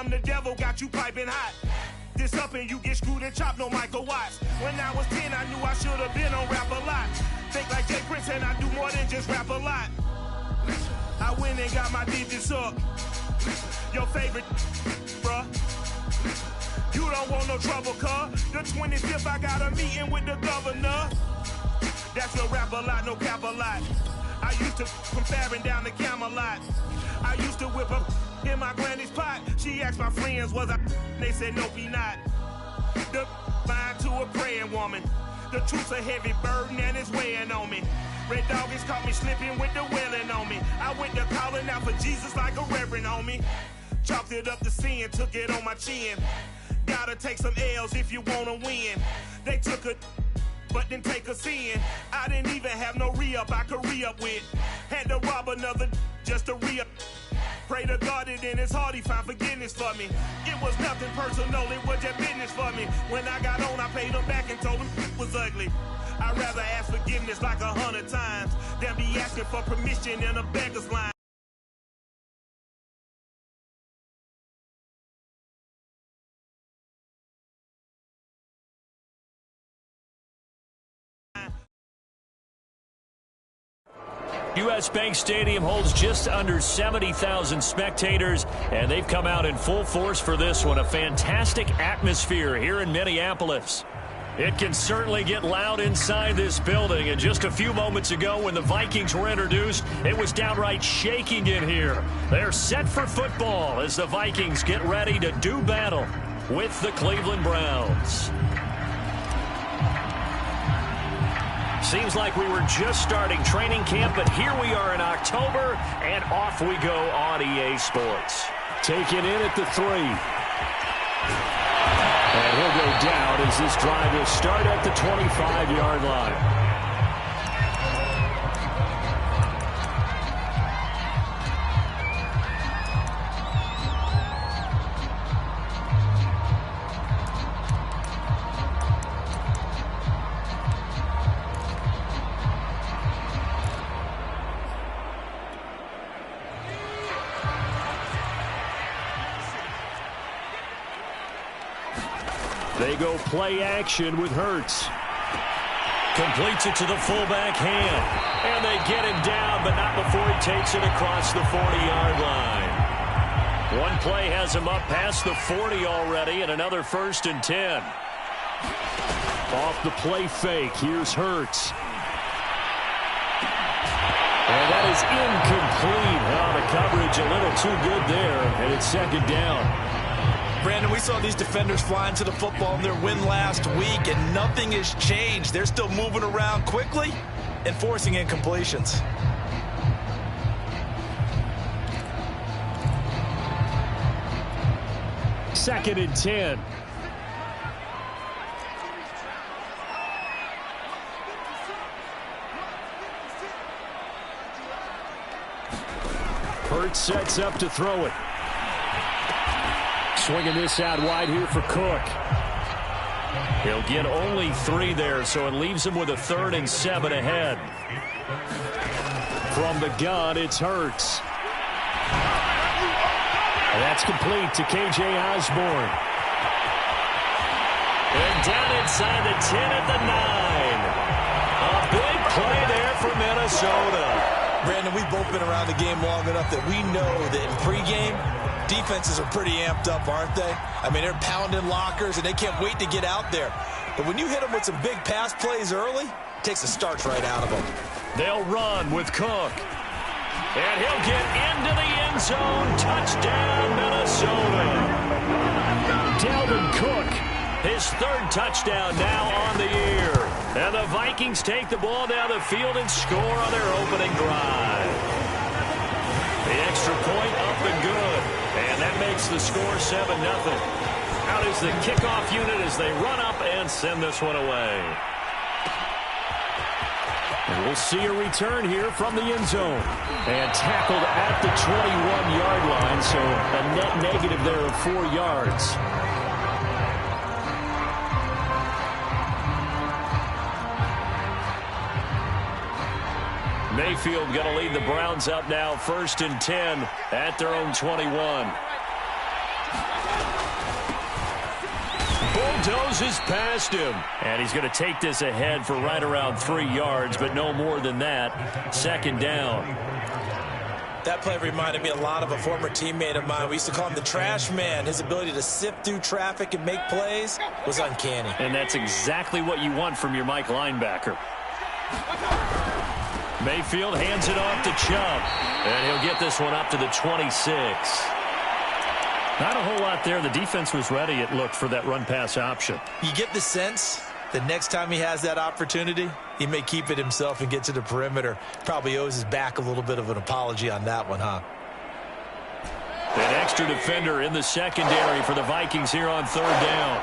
from the devil, got you piping hot. This up and you get screwed and chopped, no Michael Watts. When I was 10, I knew I should have been on Rap a Lot. Think like Jay Prince and I do more than just rap a lot. I went and got my digits up. Your favorite, bruh. You don't want no trouble, cuz. The 25th, I got a meeting with the governor. That's a rap a lot, no cap a lot. I used to from Farron down to Camelot. I used to whip up in my granny's pot. She asked my friends, was I? They said, nope, he not. The line to a praying woman. The truth's a heavy burden and it's weighing on me. Red Dog has caught me slipping with the wailing on me. I went to calling out for Jesus like a reverend on me. Chalked it up to sin, took it on my chin. Gotta take some L's if you wanna win. They took a but didn't take a sin. I didn't even have no re-up I could re-up with. Had to rob another just to re-up. Pray to God that in his heart he found forgiveness for me. It was nothing personal, it was just business for me. When I got on, I paid him back and told him it was ugly. I'd rather ask forgiveness like 100 times than be asking for permission in a beggar's line. U.S. Bank Stadium holds just under 70,000 spectators, and they've come out in full force for this one. A fantastic atmosphere here in Minneapolis. It can certainly get loud inside this building, and just a few moments ago when the Vikings were introduced, it was downright shaking in here. They're set for football as the Vikings get ready to do battle with the Cleveland Browns. Seems like we were just starting training camp, but here we are in October, and off we go on EA Sports. Taken in at the 3. And he'll go down as this drive will start at the 25-yard line. They go play action with Hurts. Completes it to the fullback hand. And they get him down, but not before he takes it across the 40-yard line. One play has him up past the 40 already, and another 1st and 10. Off the play fake, here's Hurts. And that is incomplete. Oh, the coverage a little too good there, and it's 2nd down. Brandon, we saw these defenders flying to the football in their win last week, and nothing has changed. They're still moving around quickly and forcing incompletions. Second and 10. Hurts sets up to throw it. Swinging this out wide here for Cook. He'll get only 3 there, so it leaves him with a 3rd and 7 ahead. From the gun, it's Hurts. And that's complete to K.J. Osborne. And down inside the 10 at the 9. A big play there for Minnesota. Brandon, we've both been around the game long enough that we know that in pregame, defenses are pretty amped up, aren't they? I mean, they're pounding lockers, and they can't wait to get out there. But when you hit them with some big pass plays early, it takes the starch right out of them. They'll run with Cook. And he'll get into the end zone. Touchdown, Minnesota. Dalvin Cook. His 3rd touchdown now on the year. And the Vikings take the ball down the field and score on their opening drive. The extra point up and good. And that makes the score 7-0. Out is the kickoff unit as they run up and send this one away. And we'll see a return here from the end zone. And tackled at the 21-yard line, so a net negative there of 4 yards. Mayfield going to lead the Browns up now, 1st and 10 at their own 21. Dozes past him. And he's going to take this ahead for right around 3 yards, but no more than that. Second down. That play reminded me a lot of a former teammate of mine. We used to call him the trash man. His ability to sift through traffic and make plays was uncanny. And that's exactly what you want from your Mike linebacker. Mayfield hands it off to Chubb. And he'll get this one up to the 26. Not a whole lot there. The defense was ready, it looked, for that run-pass option. You get the sense that next time he has that opportunity, he may keep it himself and get to the perimeter. Probably owes his back a little bit of an apology on that one, huh? An extra defender in the secondary for the Vikings here on third down.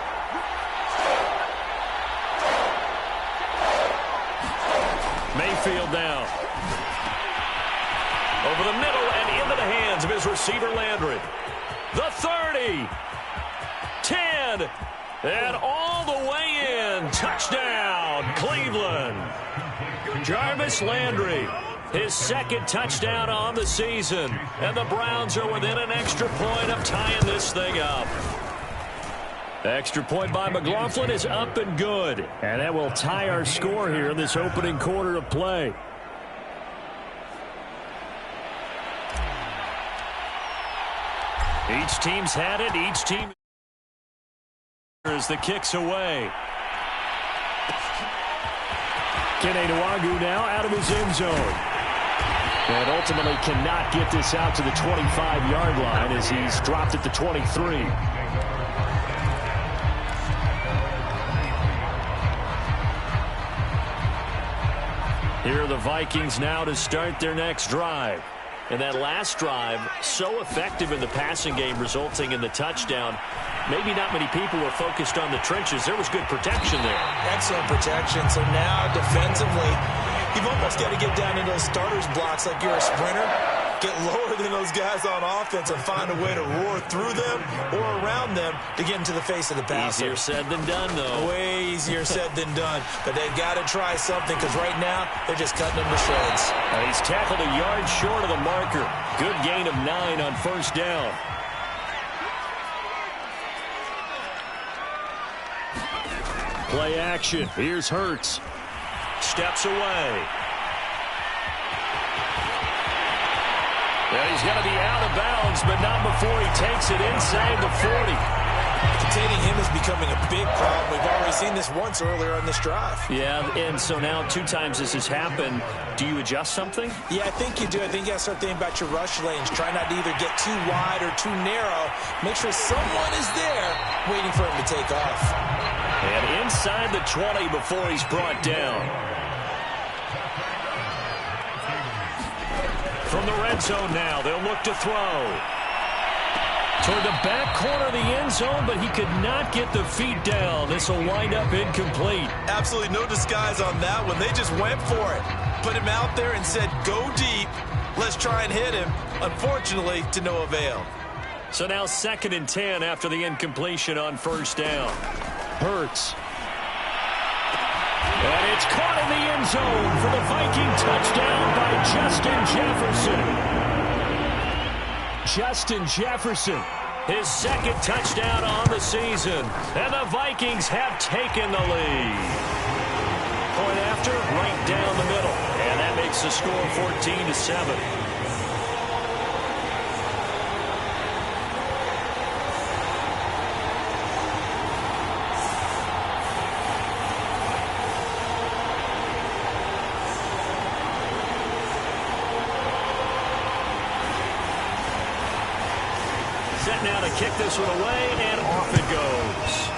Mayfield now. Over the middle and into the hands of his receiver Landry. The 30. 10. And all the way in. Touchdown, Cleveland. Jarvis Landry, his second touchdown on the season. And the Browns are within an extra point of tying this thing up. Extra point by McLaughlin is up and good. And that will tie our score here in this opening quarter of play. Each team's had it. Each team as the kicks away. Kene Nwangwu now out of his end zone. And ultimately cannot get this out to the 25-yard line as he's dropped at the 23. Here are the Vikings now to start their next drive. And that last drive, so effective in the passing game, resulting in the touchdown. Maybe not many people were focused on the trenches. There was good protection there. Excellent protection. So now defensively, you've almost got to get down into those starters blocks like you're a sprinter. Get lower than those guys on offense and find a way to roar through them or around them to get into the face of the passer. Easier said than done, though. Way easier said than done. But they've got to try something because right now they're just cutting them to shreds. And he's tackled a yard short of the marker. Good gain of 9 on first down. Play action. Here's Hurts. Steps away. Well, he's going to be out of bounds, but not before he takes it inside the 40. Containing him is becoming a big problem. We've already seen this once earlier on this drive. Yeah, and so now 2 times this has happened. Do you adjust something? Yeah, I think you do. I think you got to start thinking about your rush lanes. Try not to either get too wide or too narrow. Make sure someone is there waiting for him to take off. And inside the 20 before he's brought down. From the red zone now, they'll look to throw. Toward the back corner of the end zone, but he could not get the feet down. This will wind up incomplete. Absolutely no disguise on that one. They just went for it. Put him out there and said, go deep. Let's try and hit him. Unfortunately, to no avail. So now 2nd and 10 after the incompletion on first down. Hurts. And it's caught in the end zone for the Viking touchdown by Justin Jefferson. Justin Jefferson, his 2nd touchdown on the season. And the Vikings have taken the lead. Point after, right down the middle. And that makes the score 14-7. Set now to kick this one away, and off it goes.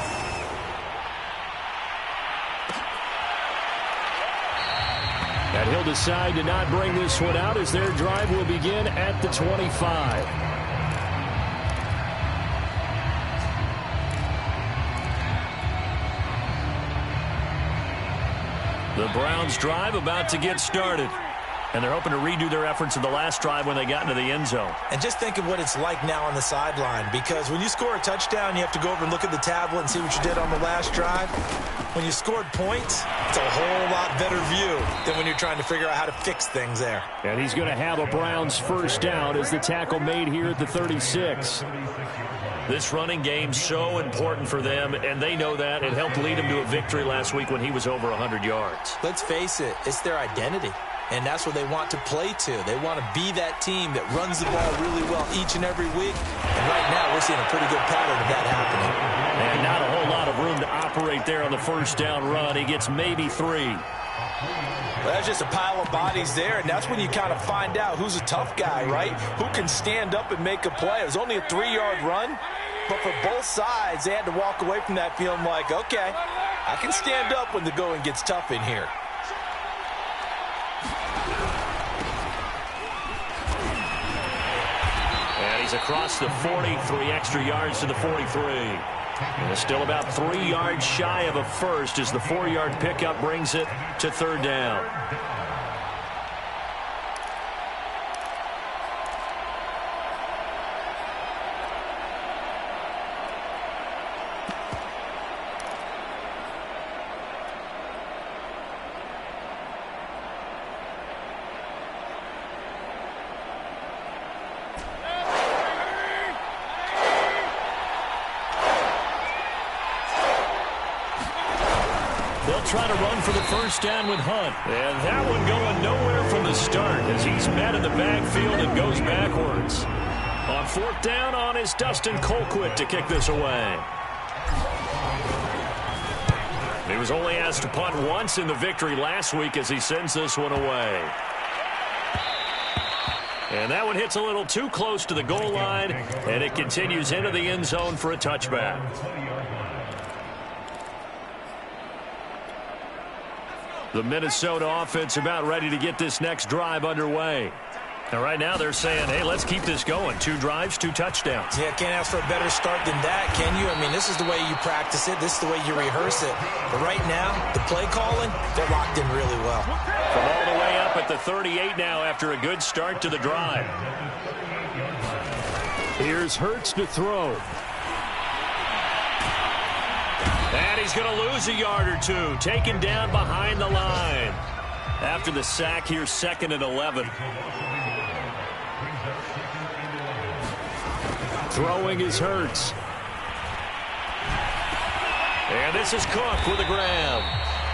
And he'll decide to not bring this one out as their drive will begin at the 25. The Browns drive about to get started. And they're hoping to redo their efforts in the last drive when they got into the end zone. And just think of what it's like now on the sideline, because when you score a touchdown, you have to go over and look at the tablet and see what you did on the last drive. When you scored points, it's a whole lot better view than when you're trying to figure out how to fix things there. And he's going to have a Browns first down as the tackle made here at the 36. This running game's so important for them, and they know that. It helped lead them to a victory last week when he was over 100 yards. Let's face it, it's their identity, and that's what they want to play to. They want to be that team that runs the ball really well each and every week, and right now we're seeing a pretty good pattern of that happening. And not a whole lot of room to operate there on the first down run. He gets maybe 3. Well, that's just a pile of bodies there, and that's when you kind of find out who's a tough guy, right? Who can stand up and make a play. It was only a 3-yard run, but for both sides, they had to walk away from that feeling like, okay, I can stand up when the going gets tough in here. And he's across the 40, 3 extra yards to the 43. And it's still about 3 yards shy of a first as the 4-yard pickup brings it to 3rd down. Try to run for the first down with Hunt. And that one going nowhere from the start as he's met in the backfield and goes backwards. On 4th down on is Dustin Colquitt to kick this away. He was only asked to punt once in the victory last week as he sends this one away. And that one hits a little too close to the goal line, and it continues into the end zone for a touchback. The Minnesota offense about ready to get this next drive underway. And right now they're saying, hey, let's keep this going. 2 drives, 2 touchdowns. Yeah, can't ask for a better start than that, can you? I mean, this is the way you practice it. This is the way you rehearse it. But right now, the play calling, they're locked in really well. From all the way up at the 38 now after a good start to the drive. Here's Hurts to throw. And he's going to lose a yard or 2, taken down behind the line. After the sack here, 2nd and 11. Throwing is Hurts. And this is Cook with a grab.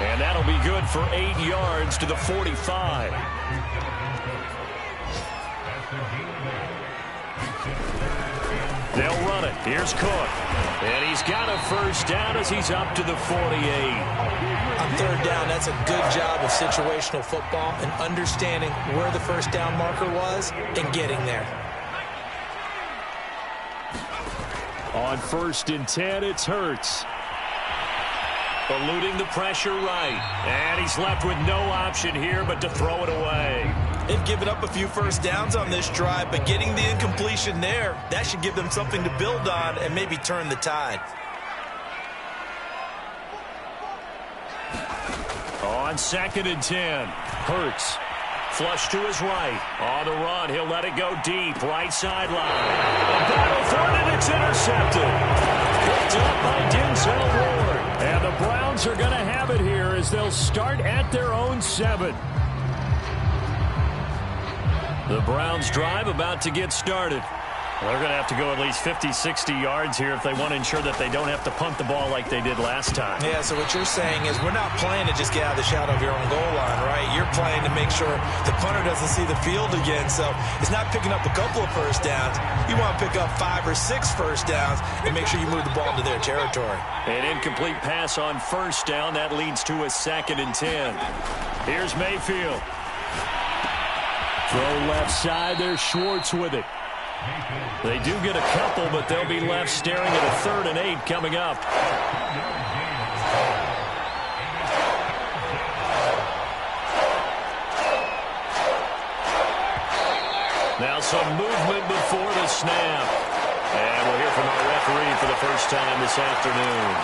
And that'll be good for 8 yards to the 45. They'll run it. Here's Cook. And he's got a first down as he's up to the 48. On 3rd down, that's a good job of situational football and understanding where the first down marker was and getting there. On 1st and 10, it's Hurts. Eluding the pressure right. And he's left with no option here but to throw it away. They've given up a few first downs on this drive, but getting the incompletion there, that should give them something to build on and maybe turn the tide. On 2nd and 10, Hurts. Flush to his right. On the run, he'll let it go deep. Right sideline. A battle for it, and it's intercepted. Picked up by Denzel Ward. And the Browns are going to have it here as they'll start at their own 7. The Browns drive about to get started. They're going to have to go at least 50, 60 yards here if they want to ensure that they don't have to punt the ball like they did last time. Yeah, so what you're saying is we're not playing to just get out of the shadow of your own goal line, right? You're playing to make sure the punter doesn't see the field again. So it's not picking up a couple of first downs. You want to pick up 5 or 6 first downs and make sure you move the ball into their territory. An incomplete pass on first down. That leads to a 2nd and 10. Here's Mayfield. Throw left side. There's Schwartz with it. They do get a couple, but they'll be left staring at a 3rd and 8 coming up. Now some movement before the snap. And we'll hear from our referee for the first time this afternoon.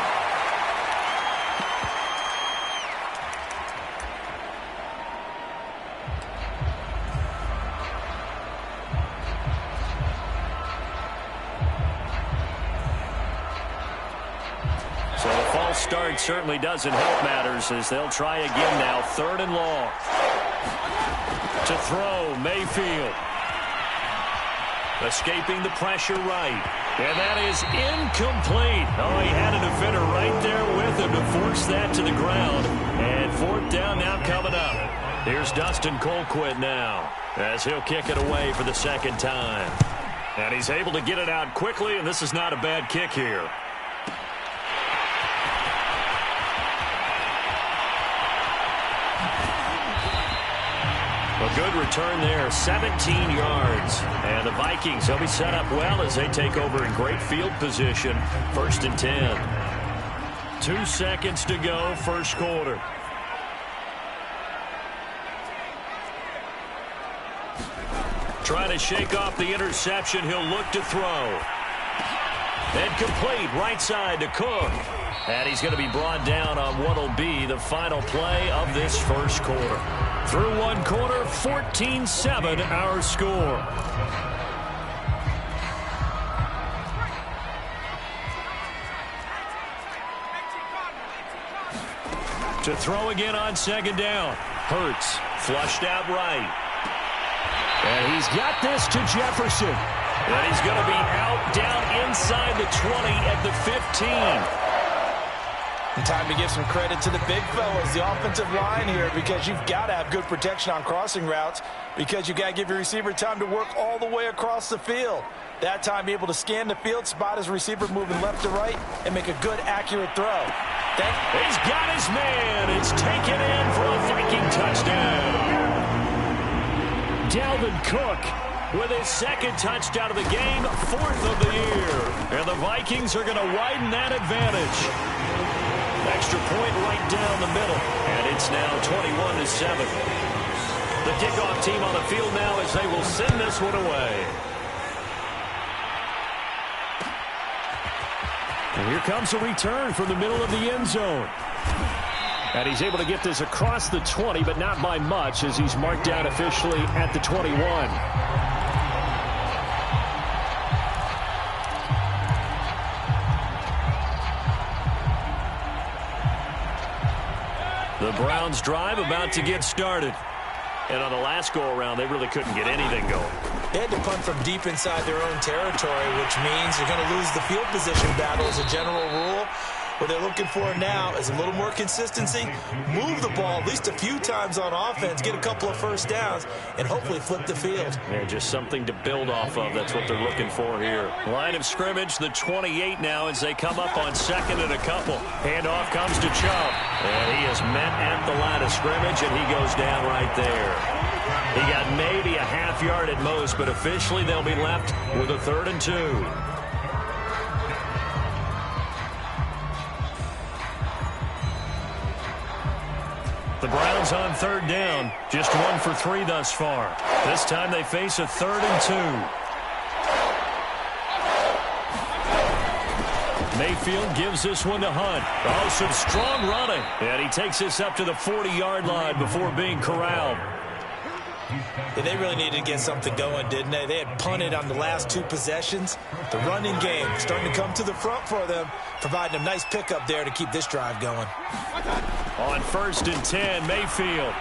So the false start certainly doesn't help matters as they'll try again now. 3rd and long. To throw, Mayfield. Escaping the pressure right. And that is incomplete. Oh, he had a defender right there with him to force that to the ground. And fourth down now coming up. Here's Dustin Colquitt now as he'll kick it away for the second time. And he's able to get it out quickly, and this is not a bad kick here. A good return there, 17 yards. And the Vikings, they'll be set up well as they take over in great field position. 1st and 10. 2 seconds to go, first quarter. Trying to shake off the interception. He'll look to throw. And complete, right side to Cook. And he's going to be brought down on what will be the final play of this first quarter. Through one quarter, 14-7 our score. To throw again on second down. Hurts, flushed out right. And he's got this to Jefferson. And he's going to be out down inside the 20 at the 15. And time to give some credit to the big fellas, the offensive line here, because you've got to have good protection on crossing routes because you've got to give your receiver time to work all the way across the field. That time, be able to scan the field, spot his receiver moving left to right, and make a good, accurate throw. He's got his man. It's taken in for a Viking touchdown. Dalvin Cook with his second touchdown of the game, 4th of the year. And the Vikings are going to widen that advantage. Extra point right down the middle. And it's now 21-7. The kickoff team on the field now as they will send this one away. And here comes a return from the middle of the end zone. And he's able to get this across the 20, but not by much as he's marked down officially at the 21. The Browns drive about to get started. And on the last go-around, they really couldn't get anything going. They had to punt from deep inside their own territory, which means they're going to lose the field position battle as a general rule. What they're looking for now is a little more consistency, move the ball at least a few times on offense, get a couple of first downs, and hopefully flip the field. Yeah, just something to build off of. That's what they're looking for here. Line of scrimmage, the 28 now as they come up on second and a couple. Handoff comes to Chubb. And he is met at the line of scrimmage, and he goes down right there. He got maybe a half yard at most, but officially they'll be left with a 3rd and 2. The Browns on 3rd down, just 1 for 3 thus far. This time they face a 3rd and 2. Mayfield gives this one to Hunt. Oh, some strong running. And he takes this up to the 40-yard line before being corralled. Yeah, they really needed to get something going, didn't they? They had punted on the last 2 possessions. The running game starting to come to the front for them, providing a nice pickup there to keep this drive going. On 1st and 10, Mayfield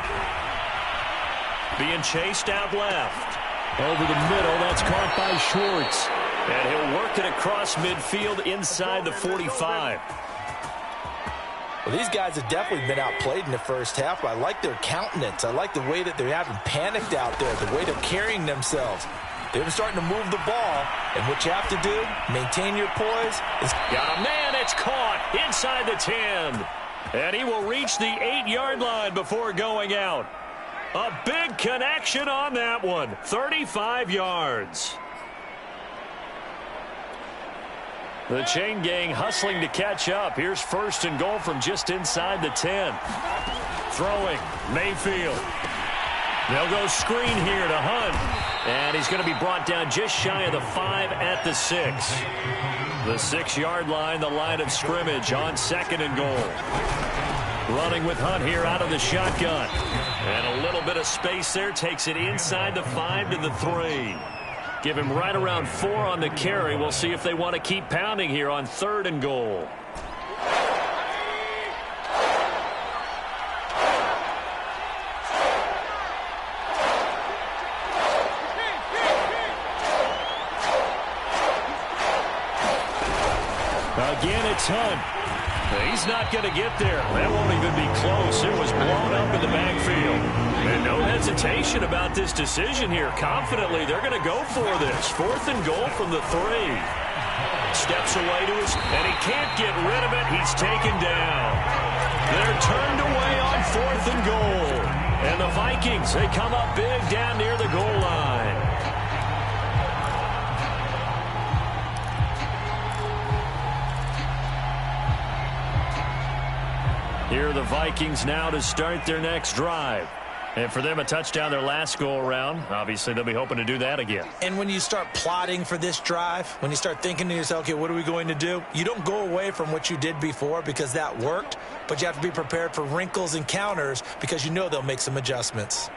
being chased out left. Over the middle, that's caught by Schwartz. And he'll work it across midfield inside the 45. Well, these guys have definitely been outplayed in the first half, but I like their countenance. I like the way that they haven't panicked out there, the way they're carrying themselves. They're starting to move the ball, and what you have to do, maintain your poise. Got a man, it's caught inside the 10. And he will reach the 8-yard line before going out. A big connection on that one, 35 yards. The chain gang hustling to catch up. Here's 1st and goal from just inside the 10. Throwing, Mayfield. They'll go screen here to Hunt. And he's going to be brought down just shy of the 5 at the 6. The 6-yard line, the line of scrimmage on 2nd and goal. Running with Hunt here out of the shotgun. And a little bit of space there. Takes it inside the 5 to the 3. Give him right around 4 on the carry. We'll see if they want to keep pounding here on 3rd and goal. Again, it's Hunt. He's not going to get there. That won't even be close. It was blown up in the backfield. And no hesitation about this decision here. Confidently, they're going to go for this. 4th and goal from the 3. Steps away to his, and he can't get rid of it. He's taken down. They're turned away on 4th and goal. And the Vikings, they come up big down near the goal line. Here are the Vikings now to start their next drive. And for them, a touchdown their last go-around. Obviously, they'll be hoping to do that again. And when you start plotting for this drive, when you start thinking to yourself, okay, what are we going to do? You don't go away from what you did before because that worked, but you have to be prepared for wrinkles and counters because you know they'll make some adjustments.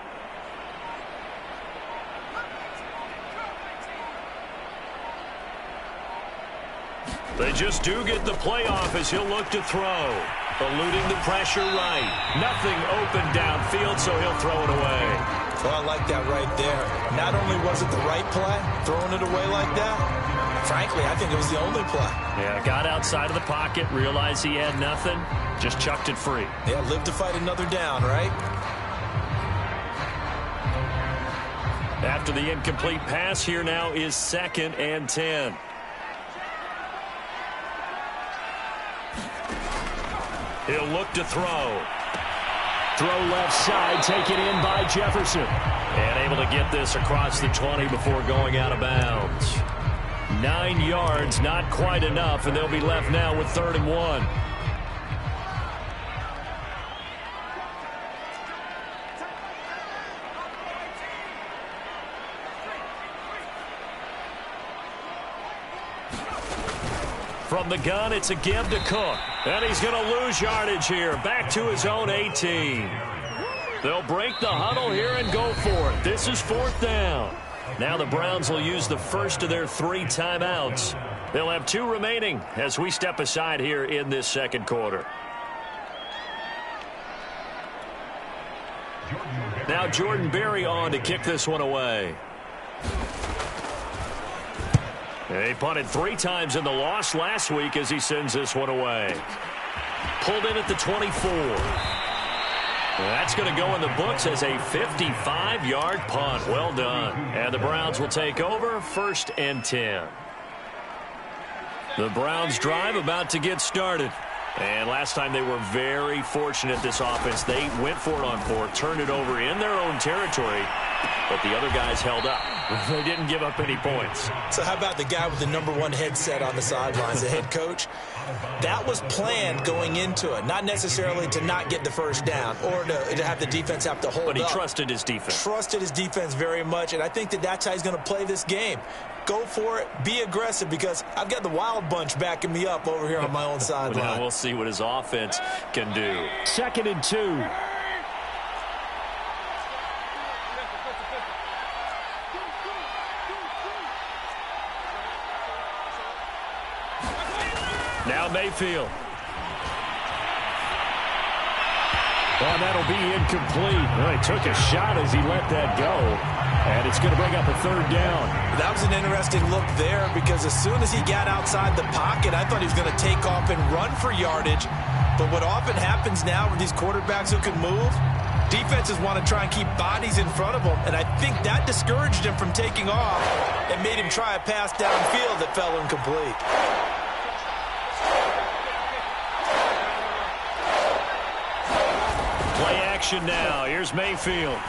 They just do get the playoff as he'll look to throw. Eluding the pressure right. Nothing open downfield, so he'll throw it away. Well, I like that right there. Not only was it the right play, throwing it away like that, frankly, I think it was the only play. Yeah, got outside of the pocket, realized he had nothing, just chucked it free. Yeah, live to fight another down, right? After the incomplete pass, here now is 2nd and 10. He'll look to throw. Throw left side, taken in by Jefferson. And able to get this across the 20 before going out of bounds. 9 yards, not quite enough, and they'll be left now with 3rd and 1. From the gun, it's a give to Cook. And he's going to lose yardage here. Back to his own 18. They'll break the huddle here and go for it. This is 4th down. Now the Browns will use the first of their 3 timeouts. They'll have 2 remaining as we step aside here in this 2nd quarter. Now Jordan Berry on to kick this one away. He punted 3 times in the loss last week as he sends this one away. Pulled in at the 24. That's going to go in the books as a 55-yard punt. Well done. And the Browns will take over 1st and 10. The Browns drive about to get started. And last time they were very fortunate, this offense. They went for it on 4, turned it over in their own territory, but the other guys held up. They didn't give up any points. So how about the guy with the #1 headset on the sidelines, the head coach? That was planned going into it, not necessarily to not get the first down or to have the defense have to hold up. But he trusted his defense. Trusted his defense very much, and I think that's how he's going to play this game. Go for it. Be aggressive because I've got the Wild Bunch backing me up over here on my own sideline. Now we'll see what his offense can do. 2nd and 2. Now Mayfield. Well, that'll be incomplete. Well, he took a shot as he let that go. And it's going to bring up a 3rd down. That was an interesting look there because as soon as he got outside the pocket, I thought he was going to take off and run for yardage. But what often happens now with these quarterbacks who can move, defenses want to try and keep bodies in front of them. And I think that discouraged him from taking off and made him try a pass downfield that fell incomplete. Play action now. Here's Mayfield.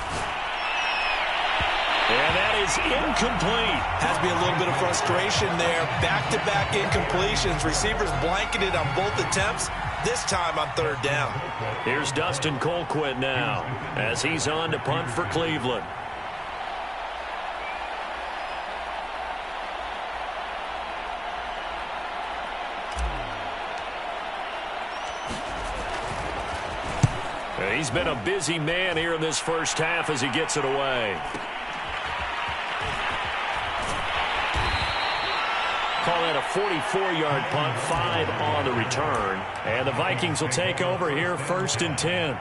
And that is incomplete. Has to be a little bit of frustration there. Back-to-back incompletions. Receivers blanketed on both attempts, this time on 3rd down. Here's Dustin Colquitt now as he's on to punt for Cleveland. He's been a busy man here in this first half as he gets it away. Call that a 44-yard punt, 5 on the return. And the Vikings will take over here 1st and 10.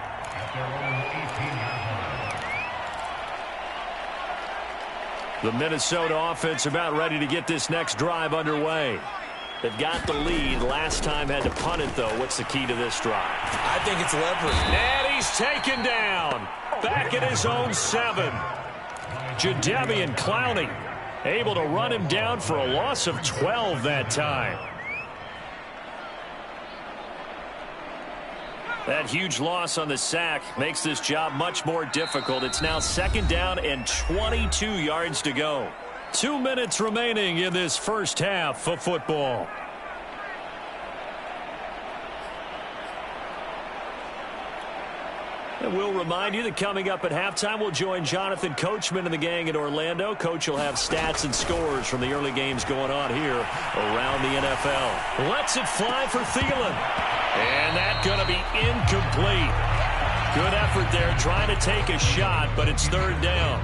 The Minnesota offense about ready to get this next drive underway. They've got the lead. Last time had to punt it, though. What's the key to this drive? I think it's leverage. And he's taken down. Back at his own 7. Jadeveon Clowney able to run him down for a loss of 12 that time. That huge loss on the sack makes this job much more difficult. It's now 2nd down and 22 yards to go. 2 minutes remaining in this first half of football. And we'll remind you that coming up at halftime, we'll join Jonathan Coachman and the gang in Orlando. Coach will have stats and scores from the early games going on here around the NFL. Lets it fly for Thielen. And that's going to be incomplete. Good effort there trying to take a shot, but it's 3rd down.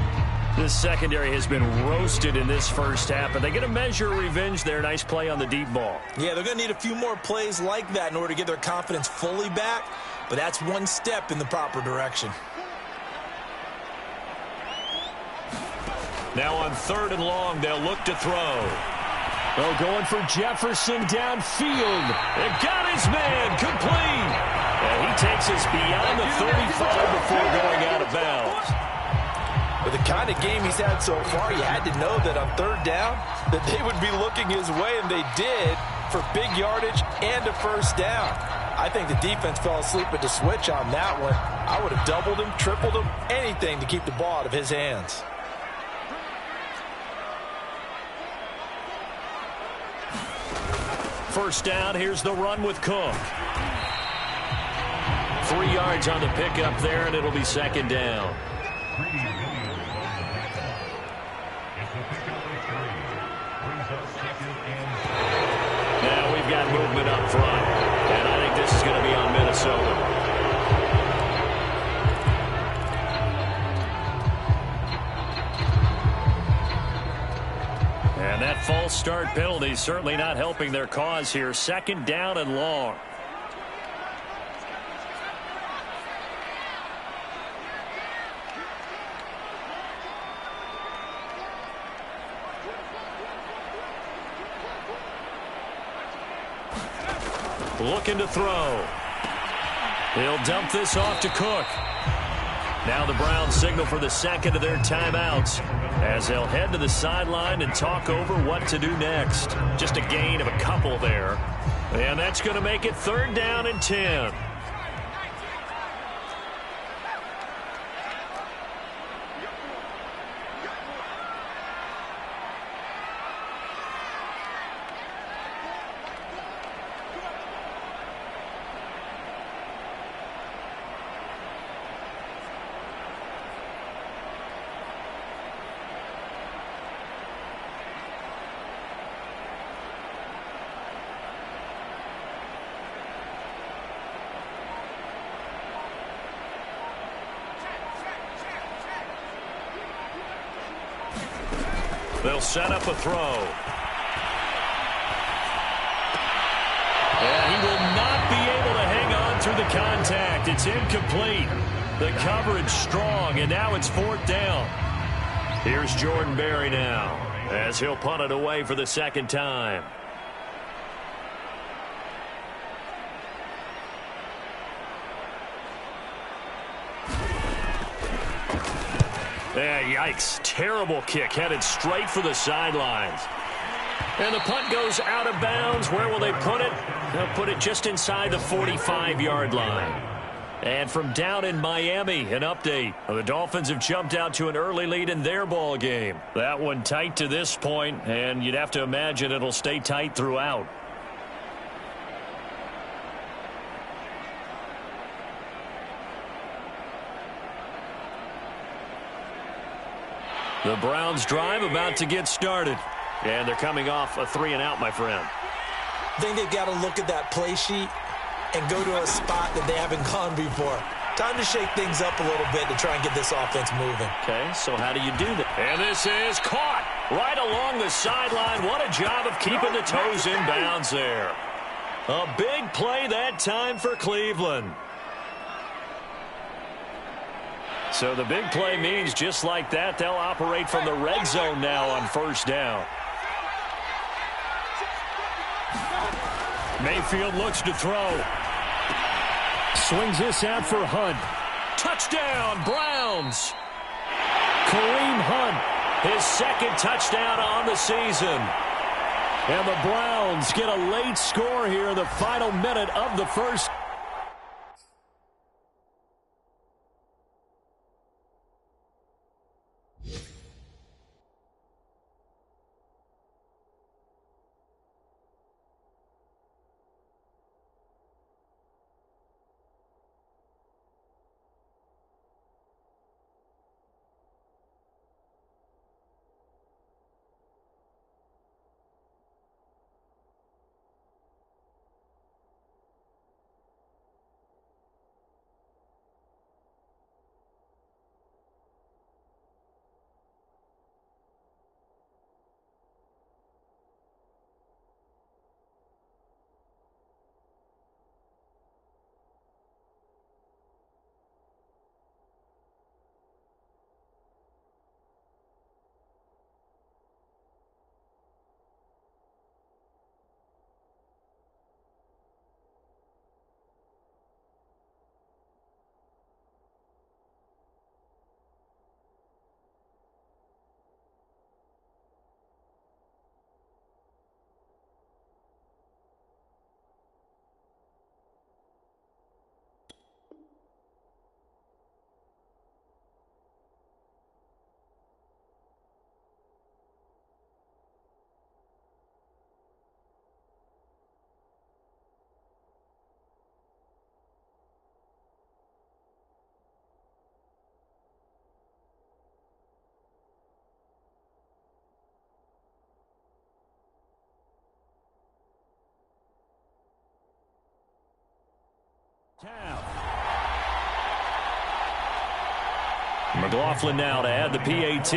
This secondary has been roasted in this first half, and they get a measure of revenge there. Nice play on the deep ball. Yeah, they're going to need a few more plays like that in order to get their confidence fully back, but that's one step in the proper direction. Now on 3rd and long, they'll look to throw. Oh, going for Jefferson downfield. It got his man complete. And he takes us beyond the 35 before going out of bounds. With the kind of game he's had so far, you had to know that on 3rd down that they would be looking his way, and they did, for big yardage and a 1st down. I think the defense fell asleep at the switch on that one. I would have doubled him, tripled him, anything to keep the ball out of his hands. First down, here's the run with Cook. 3 yards on the pickup there, and it'll be 2nd down. Now we've got movement up front, and I think this is going to be on Minnesota. And that false start penalty certainly not helping their cause here. 2nd down and long. Looking to throw. He'll dump this off to Cook. Now the Browns signal for the 2nd of their timeouts as they'll head to the sideline and talk over what to do next. Just a gain of a couple there. And that's going to make it 3rd down and 10. They'll set up a throw. And he will not be able to hang on through the contact. It's incomplete. The coverage strong, and now it's 4th down. Here's Jordan Berry now as he'll punt it away for the 2nd time. Yeah, yikes. Terrible kick headed straight for the sidelines. And the punt goes out of bounds. Where will they put it? They'll put it just inside the 45-yard line. And from down in Miami, an update. The Dolphins have jumped out to an early lead in their ball game. That one tight to this point, and you'd have to imagine it'll stay tight throughout. The Browns drive about to get started. And they're coming off a 3-and-out, my friend. I think they've got to look at that play sheet and go to a spot that they haven't gone before. Time to shake things up a little bit to try and get this offense moving. Okay, so how do you do that? And this is caught right along the sideline. What a job of keeping the toes in bounds there. A big play that time for Cleveland. So the big play means just like that, they'll operate from the red zone now on 1st down. Mayfield looks to throw. Swings this out for Hunt. Touchdown, Browns. Kareem Hunt. His second touchdown on the season. And the Browns get a late score here in the final minute of the first. McLaughlin now to add the PAT.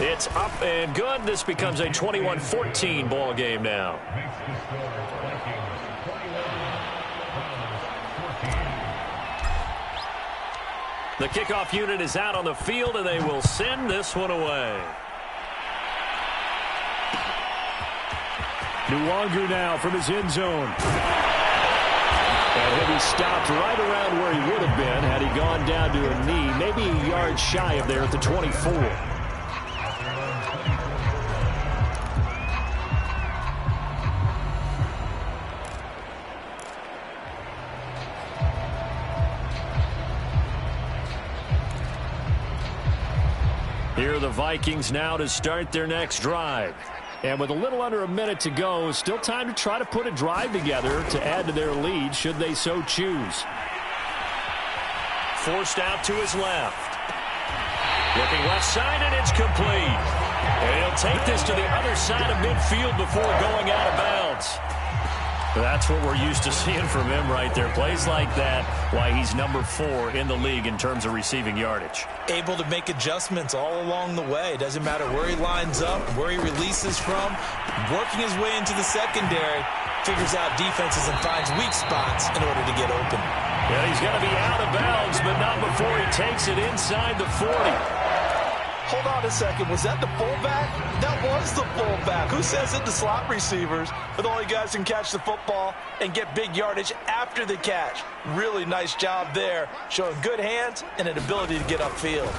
It's up and good. This becomes a 21-14 ball game now. The kickoff unit is out on the field, and they will send this one away. Nwangu now from his end zone. And he'll be stopped right around where he would have been had he gone down to a knee, maybe a yard shy of there at the 24. Here are the Vikings now to start their next drive. And with a little under a minute to go, still time to try to put a drive together to add to their lead should they so choose. Forced out to his left. Looking left side, and it's complete. And he'll take this to the other side of midfield before going out of bounds. That's what we're used to seeing from him right there. Plays like that, why he's number 4 in the league in terms of receiving yardage. Able to make adjustments all along the way. Doesn't matter where he lines up, where he releases from. Working his way into the secondary, figures out defenses and finds weak spots in order to get open. Yeah, he's going to be out of bounds, but not before he takes it inside the 40. Hold on a second. Was that the fullback? That was the fullback. Who says it? The slot receivers are the only guys who can catch the football and get big yardage after the catch. Really nice job there, showing good hands and an ability to get upfield.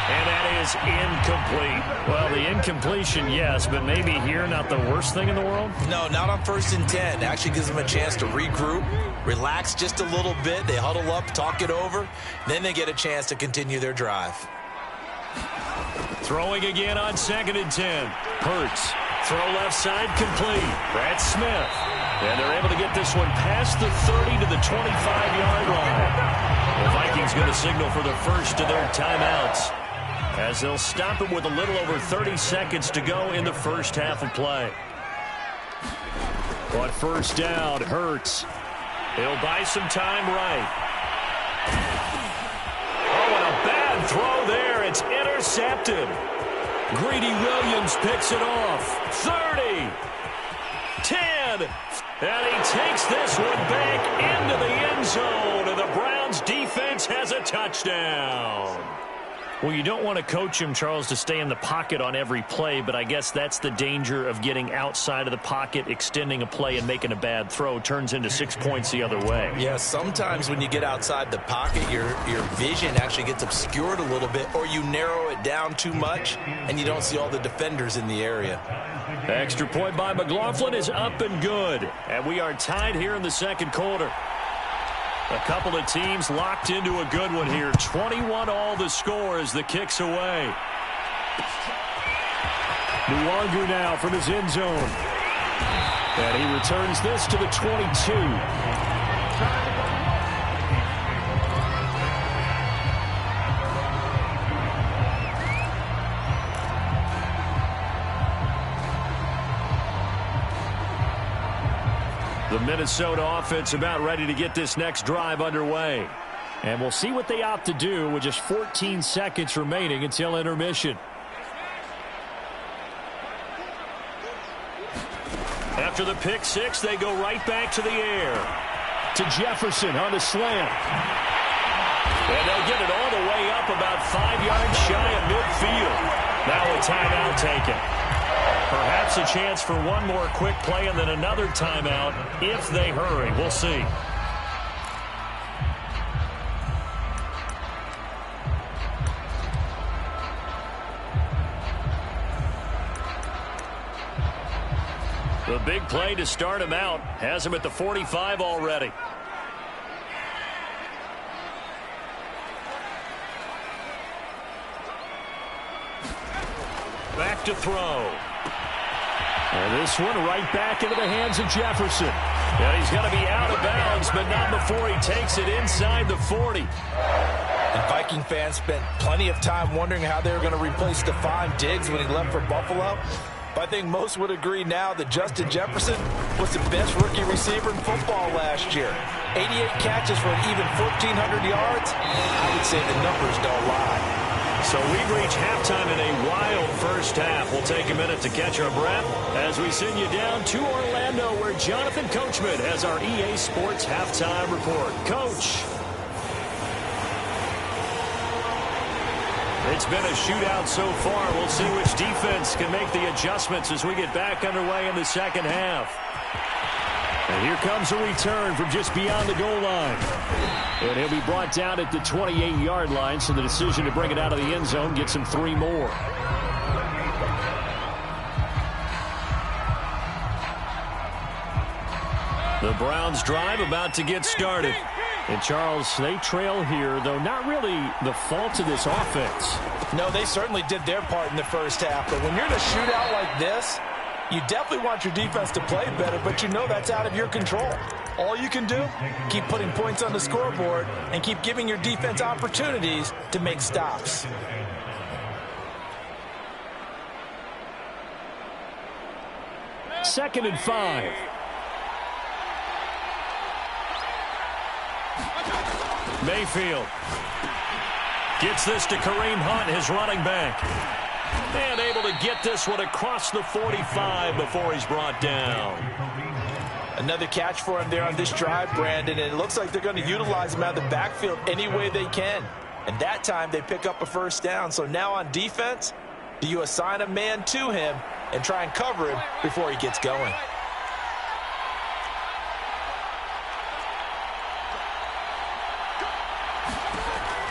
And that is incomplete. Well, the incompletion, yes, but maybe here not the worst thing in the world? No, not on 1st and 10. Actually gives them a chance to regroup, relax just a little bit. They huddle up, talk it over. Then they get a chance to continue their drive. Throwing again on 2nd and 10. Hurts. Throw left side complete. Brad Smith. And they're able to get this one past the 30 to the 25-yard line. The Vikings going to signal for the first of their timeouts, as they'll stop it with a little over 30 seconds to go in the first half of play. But first down, Hurts. He'll buy some time right. Oh, and a bad throw there. It's intercepted. Greedy Williams picks it off. 30. 10. And he takes this one back into the end zone, and the Browns defense has a touchdown. Well, you don't want to coach him, Charles, to stay in the pocket on every play, but I guess that's the danger of getting outside of the pocket, extending a play, and making a bad throw. Turns into 6 points the other way. Yeah, sometimes when you get outside the pocket, your vision actually gets obscured a little bit, or you narrow it down too much, and you don't see all the defenders in the area. Extra point by McLaughlin is up and good. And we are tied here in the second quarter. A couple of teams locked into a good one here. 21 all the score as the kick's away. Nwangu now from his end zone. And he returns this to the 22. The Minnesota offense about ready to get this next drive underway. And we'll see what they opt to do with just 14 seconds remaining until intermission. After the pick six, they go right back to the air. To Jefferson on the slant. And they'll get it all the way up about 5 yards shy of midfield. Now a timeout taken. Perhaps a chance for one more quick play and then another timeout if they hurry. We'll see. The big play to start him out has him at the 45 already. Back to throw. And this one right back into the hands of Jefferson. And he's going to be out of bounds, but not before he takes it inside the 40. And Viking fans spent plenty of time wondering how they were going to replace Stephon Diggs when he left for Buffalo. But I think most would agree now that Justin Jefferson was the best rookie receiver in football last year. 88 catches for an even 1,400 yards. I would say the numbers don't lie. So we've reached halftime in a wild first half. We'll take a minute to catch our breath as we send you down to Orlando, where Jonathan Coachman has our EA Sports halftime report. Coach. It's been a shootout so far. We'll see which defense can make the adjustments as we get back underway in the second half. And here comes a return from just beyond the goal line. And he'll be brought down at the 28-yard line, so the decision to bring it out of the end zone gets him 3 more. The Browns drive about to get started. And Charles, they trail here, though not really the fault of this offense. No, they certainly did their part in the first half. But when you're in a shootout like this, you definitely want your defense to play better, but you know that's out of your control. All you can do, keep putting points on the scoreboard and keep giving your defense opportunities to make stops. Second and 5. Mayfield gets this to Kareem Hunt, his running back. And able to get this one across the 45 before he's brought down. Another catch for him there on this drive, Brandon, and it looks like they're going to utilize him out of the backfield any way they can. And that time they pick up a first down. So now on defense, do you assign a man to him and try and cover him before he gets going?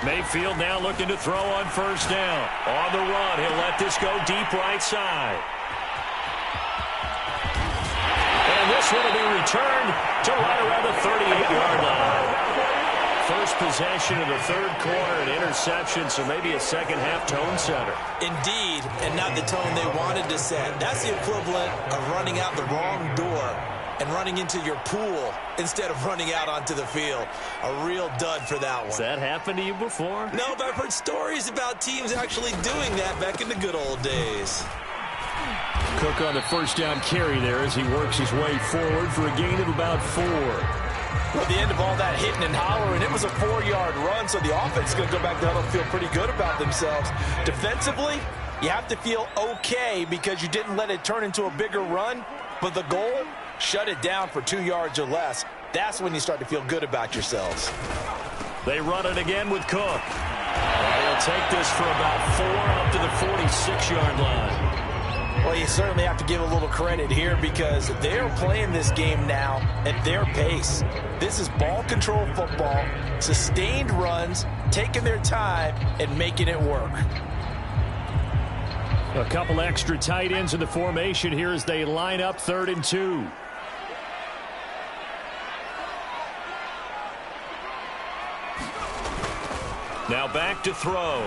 Mayfield now looking to throw on first down. On the run, he'll let this go deep right side. And this one will be returned to right around the 38-yard line. First possession of the third quarter, an interception, so maybe a second-half tone setter. Indeed, and not the tone they wanted to set. That's the equivalent of running out the wrong door and running into your pool instead of running out onto the field. A real dud for that one. Has that happened to you before? No, but I've heard stories about teams actually doing that back in the good old days. Cook on the first down carry there as he works his way forward for a gain of about 4. Well, at the end of all that hitting and hollering, it was a 4-yard run, so the offense is going to go back down and feel pretty good about themselves. Defensively, you have to feel okay because you didn't let it turn into a bigger run, but the goal shut it down for 2 yards or less. That's when you start to feel good about yourselves. They run it again with Cook. And he'll take this for about 4 up to the 46-yard line. Well, you certainly have to give a little credit here because they're playing this game now at their pace. This is ball control football, sustained runs, taking their time, and making it work. A couple extra tight ends in the formation here as they line up 3rd and 2. Now back to throw.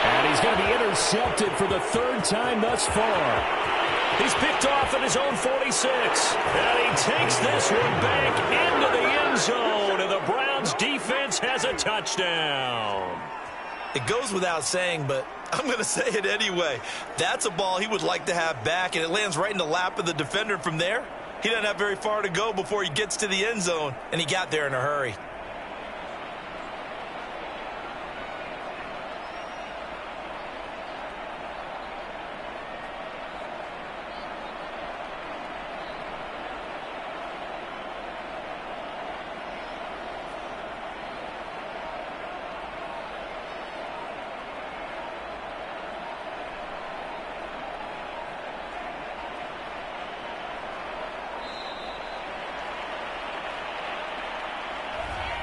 And he's going to be intercepted for the 3rd time thus far. He's picked off at his own 46. And he takes this one back into the end zone. And the Browns defense has a touchdown. It goes without saying, but I'm going to say it anyway. That's a ball he would like to have back, and it lands right in the lap of the defender from there. He doesn't have very far to go before he gets to the end zone, and he got there in a hurry.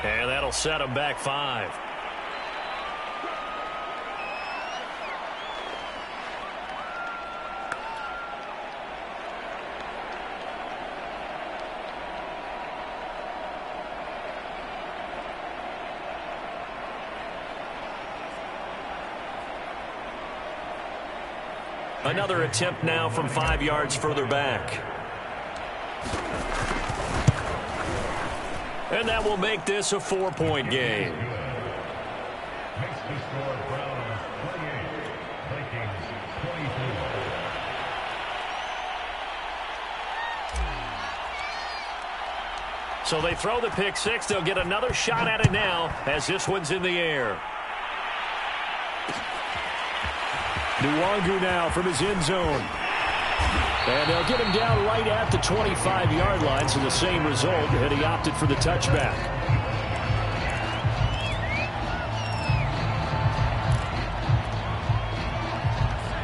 And that'll set him back 5. Another attempt now from 5 yards further back. And that will make this a 4-point game. Makes the score Browns 28, Vikings 22. So they throw the pick 6. They'll get another shot at it now as this one's in the air. Nwangu now from his end zone. And they'll get him down right at the 25-yard line, so the same result, and he opted for the touchback.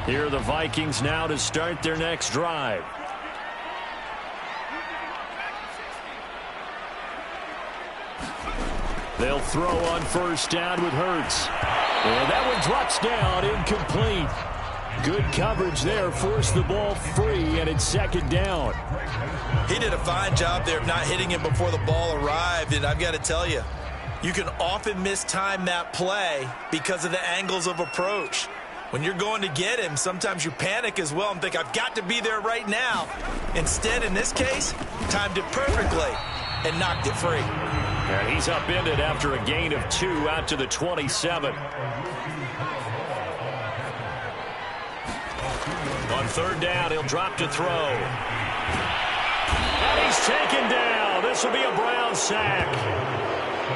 Here are the Vikings now to start their next drive. They'll throw on 1st down with Hurts. And that one drops down, incomplete. Good coverage there, forced the ball free, and it's 2nd down. He did a fine job there of not hitting him before the ball arrived, and I've got to tell you, you can often mistime that play because of the angles of approach. When you're going to get him, sometimes you panic as well and think, I've got to be there right now. Instead, in this case, timed it perfectly and knocked it free. And he's upended after a gain of 2 out to the 27. On 3rd down, he'll drop to throw. And he's taken down. This will be a Brown sack.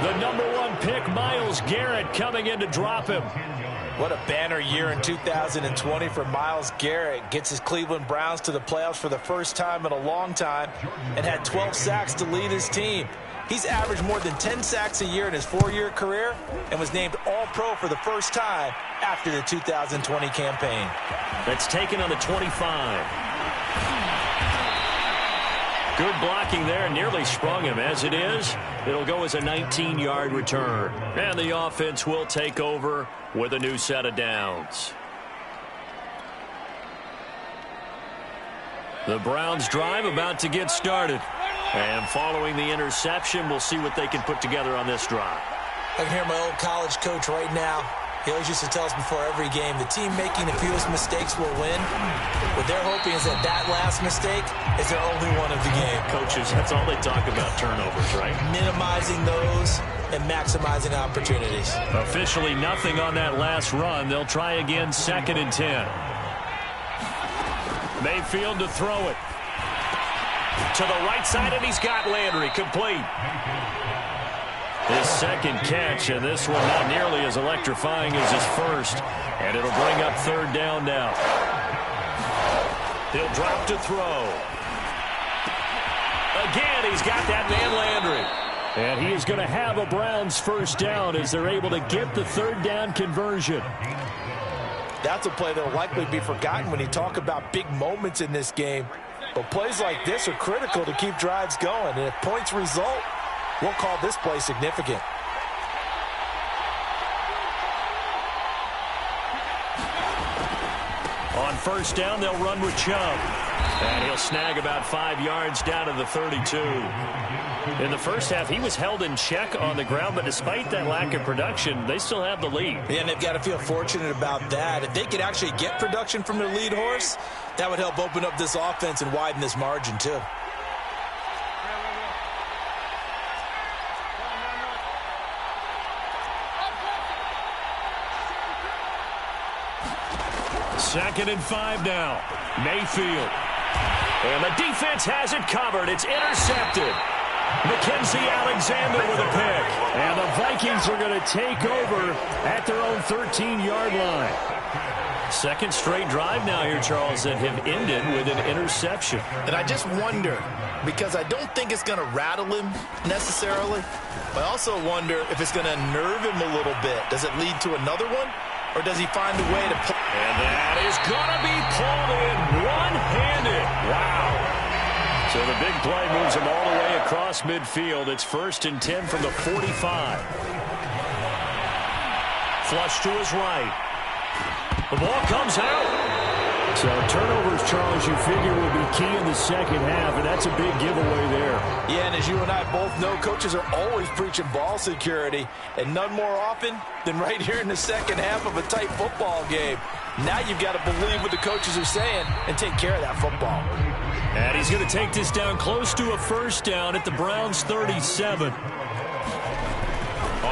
The #1 pick, Myles Garrett, coming in to drop him. What a banner year in 2020 for Myles Garrett. Gets his Cleveland Browns to the playoffs for the first time in a long time and had 12 sacks to lead his team. He's averaged more than 10 sacks a year in his 4-year career and was named All-Pro for the first time after the 2020 campaign. That's taken on the 25. Good blocking there, nearly sprung him. As it is, it'll go as a 19-yard return. And the offense will take over with a new set of downs. The Browns drive about to get started. And following the interception, we'll see what they can put together on this drive. I can hear my old college coach right now. He always used to tell us before every game, the team making the fewest mistakes will win. What they're hoping is that that last mistake is their only one of the game. Coaches, that's all they talk about, turnovers, right? Minimizing those and maximizing opportunities. Officially nothing on that last run. They'll try again, 2nd and 10. Mayfield to throw it. To the right side, and he's got Landry, complete. His 2nd catch, and this one not nearly as electrifying as his first. And it'll bring up 3rd down now. He'll drop to throw. Again, he's got that man Landry. And he is going to have a Browns first down as they're able to get the third down conversion. That's a play that will likely be forgotten when you talk about big moments in this game. But plays like this are critical to keep drives going. And if points result, we'll call this play significant. On first down, they'll run with Chubb. And he'll snag about 5 yards down to the 32. In the first half, he was held in check on the ground, but despite that lack of production, they still have the lead. Yeah, and they've got to feel fortunate about that. If they could actually get production from their lead horse, that would help open up this offense and widen this margin too. Second and 5 now. Mayfield. And the defense has it covered. It's intercepted. Mackenzie Alexander with a pick. And the Vikings are going to take over at their own 13-yard line. Second straight drive now here, Charles, that have ended with an interception. And I just wonder, because I don't think it's going to rattle him necessarily, but I also wonder if it's going to nerve him a little bit. Does it lead to another one, or does he find a way to pull? And that is going to be pulled in one-handed. Wow. So the big play moves him all the way across midfield. It's 1st and 10 from the 45. Flush to his right. The ball comes out. So turnovers, Charles, you figure will be key in the second half, and that's a big giveaway there. Yeah, and as you and I both know, coaches are always preaching ball security, and none more often than right here in the second half of a tight football game. Now you've got to believe what the coaches are saying and take care of that football. And he's going to take this down close to a first down at the Browns' 37. On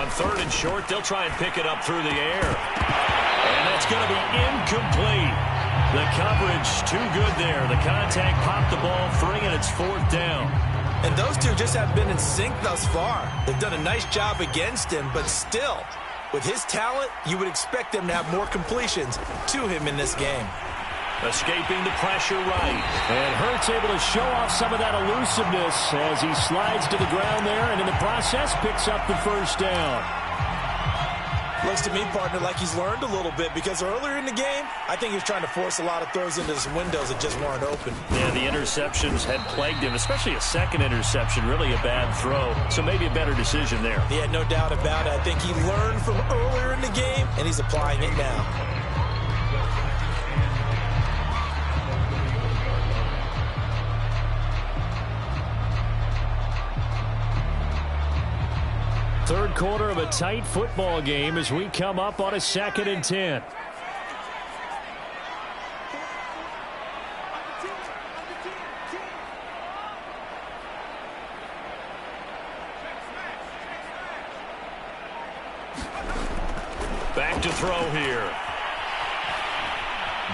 3rd and short, they'll try and pick it up through the air. And that's going to be incomplete. The coverage too good there. The contact popped the ball free, and it's 4th down. And those two just have been in sync thus far. They've done a nice job against him, but still, with his talent, you would expect them to have more completions to him in this game. Escaping the pressure right. And Hurts able to show off some of that elusiveness as he slides to the ground there, and in the process picks up the first down. Looks to me, partner, like he's learned a little bit, because earlier in the game, I think he was trying to force a lot of throws into some windows that just weren't open. Yeah, the interceptions had plagued him, especially a second interception, really a bad throw. So maybe a better decision there. Yeah, no doubt about it. I think he learned from earlier in the game, and he's applying it now. Third quarter of a tight football game as we come up on a 2nd and 10. Back to throw here.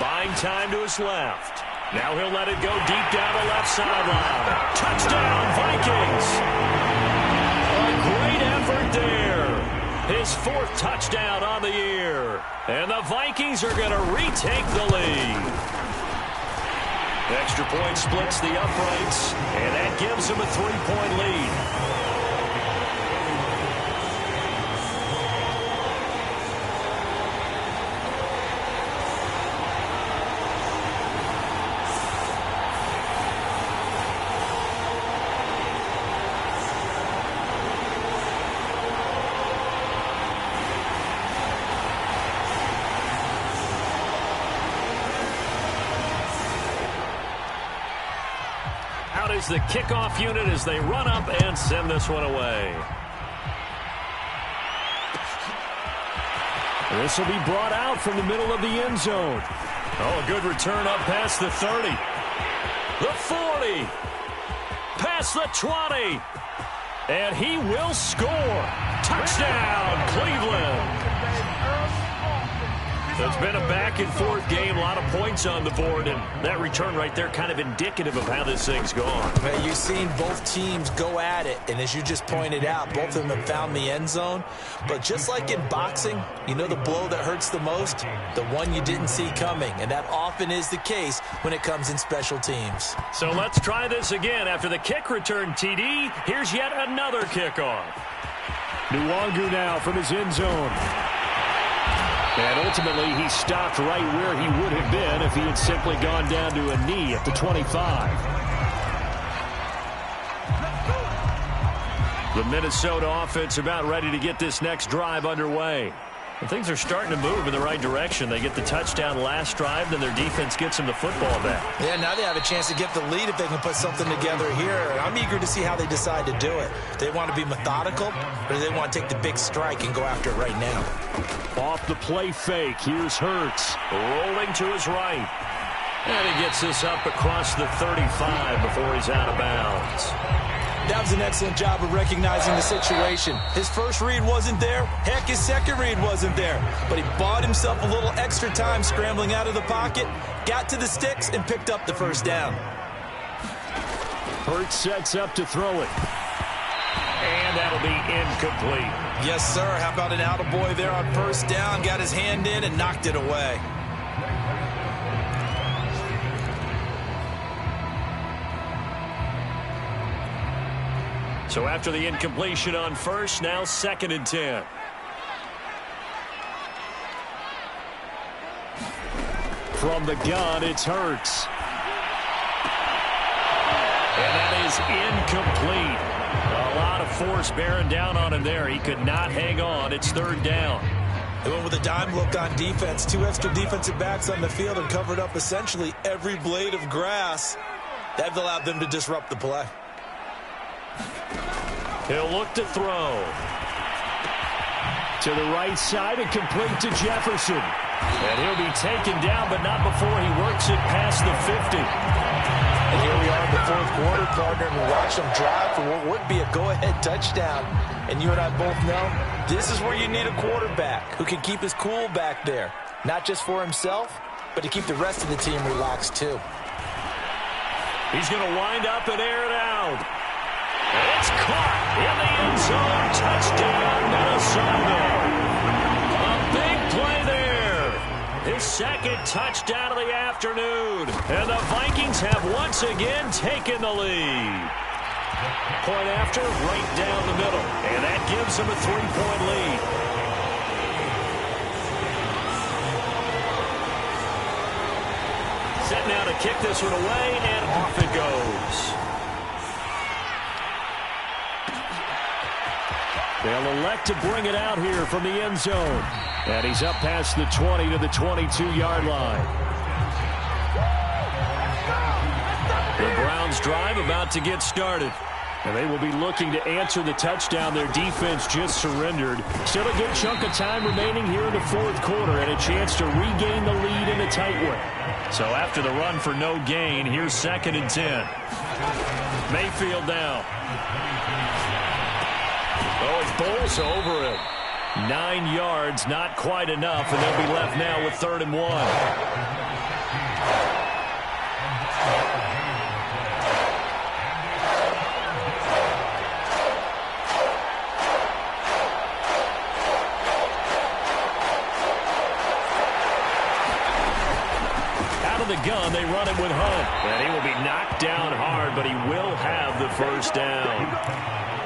Buying time to his left. Now he'll let it go deep down the left sideline. Touchdown, Vikings! Great effort there. His 4th touchdown on the year. And the Vikings are going to retake the lead. Extra point splits the uprights, and that gives them a 3-point lead. Is the kickoff unit as they run up and send this one away. This will be brought out from the middle of the end zone. Oh, a good return up past the 30. The 40. Past the 20. And he will score. Touchdown, Cleveland. It's been a back-and-forth game, a lot of points on the board, and that return right there kind of indicative of how this thing's gone. Man, you've seen both teams go at it, and as you just pointed out, both of them have found the end zone. But just like in boxing, you know the blow that hurts the most? The one you didn't see coming, and that often is the case when it comes in special teams. So let's try this again. After the kick return, TD, here's yet another kickoff. Nwangu now from his end zone. And ultimately, he stopped right where he would have been if he had simply gone down to a knee at the 25. The Minnesota offense about ready to get this next drive underway. And things are starting to move in the right direction. They get the touchdown last drive, then their defense gets them the football back. Yeah, now they have a chance to get the lead if they can put something together here. I'm eager to see how they decide to do it. Do they want to be methodical, or do they want to take the big strike and go after it right now? Off the play fake, here's Hurts. Rolling to his right. And he gets this up across the 35 before he's out of bounds. That was an excellent job of recognizing the situation. His first read wasn't there. Heck, his second read wasn't there. But he bought himself a little extra time scrambling out of the pocket, got to the sticks, and picked up the first down. Hurts sets up to throw it. And that'll be incomplete. Yes, sir. How about an attaboy there on first down? Got his hand in and knocked it away. So after the incompletion on first, now 2nd and 10. From the gun, it's Hurts. And that is incomplete. A lot of force bearing down on him there. He could not hang on. It's 3rd down. They went with a dime look on defense. 2 extra defensive backs on the field and covered up essentially every blade of grass. That allowed them to disrupt the play. He'll look to throw. To the right side and complete to Jefferson. And he'll be taken down, but not before he works it past the 50. And here we are in the 4th quarter, partner, and we watch them drive for what would be a go-ahead touchdown. And you and I both know this is where you need a quarterback who can keep his cool back there. Not just for himself, but to keep the rest of the team relaxed too. He's going to wind up and air it out. It's caught in the end zone. Touchdown, Minnesota. A big play there. His 2nd touchdown of the afternoon. And the Vikings have once again taken the lead. Point after, right down the middle. And that gives them a 3-point lead. Set now to kick this one away, and off it goes. They'll elect to bring it out here from the end zone. And he's up past the 20 to the 22-yard line. The Browns drive about to get started. And they will be looking to answer the touchdown their defense just surrendered. Still a good chunk of time remaining here in the 4th quarter and a chance to regain the lead in a tight one. So after the run for no gain, here's 2nd and 10. Mayfield now. Oh, he bowls over it. 9 yards, not quite enough, and they'll be left now with 3rd and 1. The gun, they run it with Hunt. And he will be knocked down hard, but he will have the first down.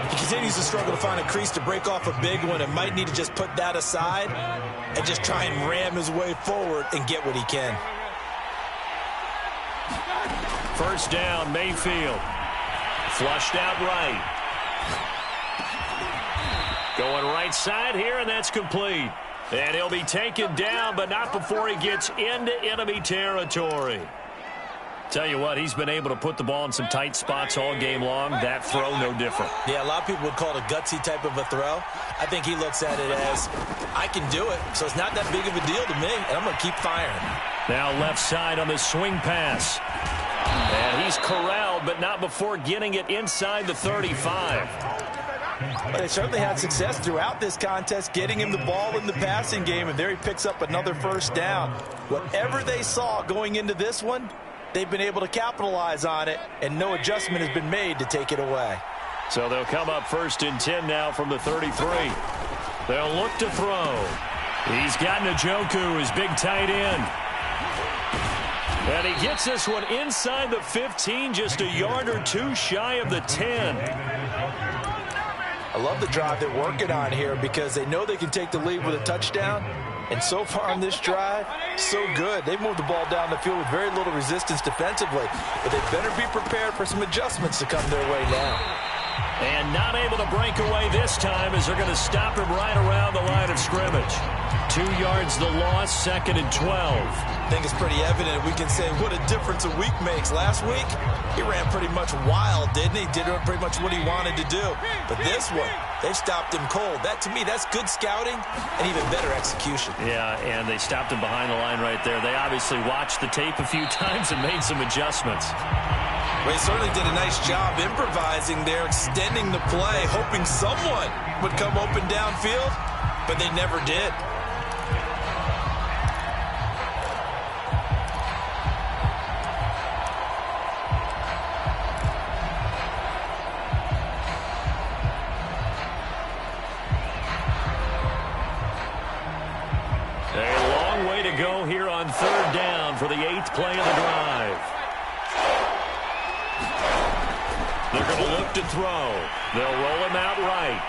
He continues to struggle to find a crease to break off a big one and might need to just put that aside and just try and ram his way forward and get what he can. First down, Mayfield. Flushed out right. Going right side here, and that's complete. And he'll be taken down, but not before he gets into enemy territory. Tell you what, he's been able to put the ball in some tight spots all game long. That throw, no different. Yeah, a lot of people would call it a gutsy type of a throw. I think he looks at it as, I can do it, so it's not that big of a deal to me, and I'm going to keep firing. Now left side on the swing pass. And he's corralled, but not before getting it inside the 35. But they certainly had success throughout this contest, getting him the ball in the passing game, and there he picks up another first down. Whatever they saw going into this one, they've been able to capitalize on it, and no adjustment has been made to take it away. So they'll come up 1st and 10 now from the 33. They'll look to throw. He's got Njoku, his big tight end. And he gets this one inside the 15, just a yard or two shy of the 10. I love the drive they're working on here because they know they can take the lead with a touchdown. And so far on this drive, so good. They've moved the ball down the field with very little resistance defensively. But they better be prepared for some adjustments to come their way now. And not able to break away this time as they're going to stop him right around the line of scrimmage. 2 yards the loss, 2nd and 12. I think it's pretty evident. We can say what a difference a week makes. Last week, he ran pretty much wild, didn't he? Did pretty much what he wanted to do. But this one, they've stopped him cold. That, to me, that's good scouting and even better execution. Yeah, and they stopped him behind the line right there. They obviously watched the tape a few times and made some adjustments. Well, he certainly did a nice job improvising there, extending the play, hoping someone would come open downfield, but they never did. A long way to go here on 3rd down for the 8th play of the drive. They're going to look to throw. They'll roll him out right.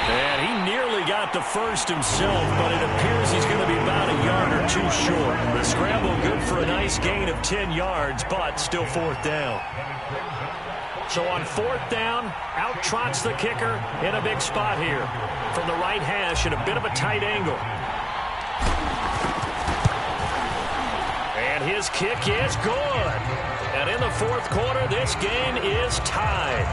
And he nearly got the first himself, but it appears he's going to be about a yard or two short. The scramble good for a nice gain of 10 yards, but still 4th down. So on 4th down, out trots the kicker in a big spot here. From the right hash in a bit of a tight angle. And his kick is good. And in the 4th quarter, this game is tied.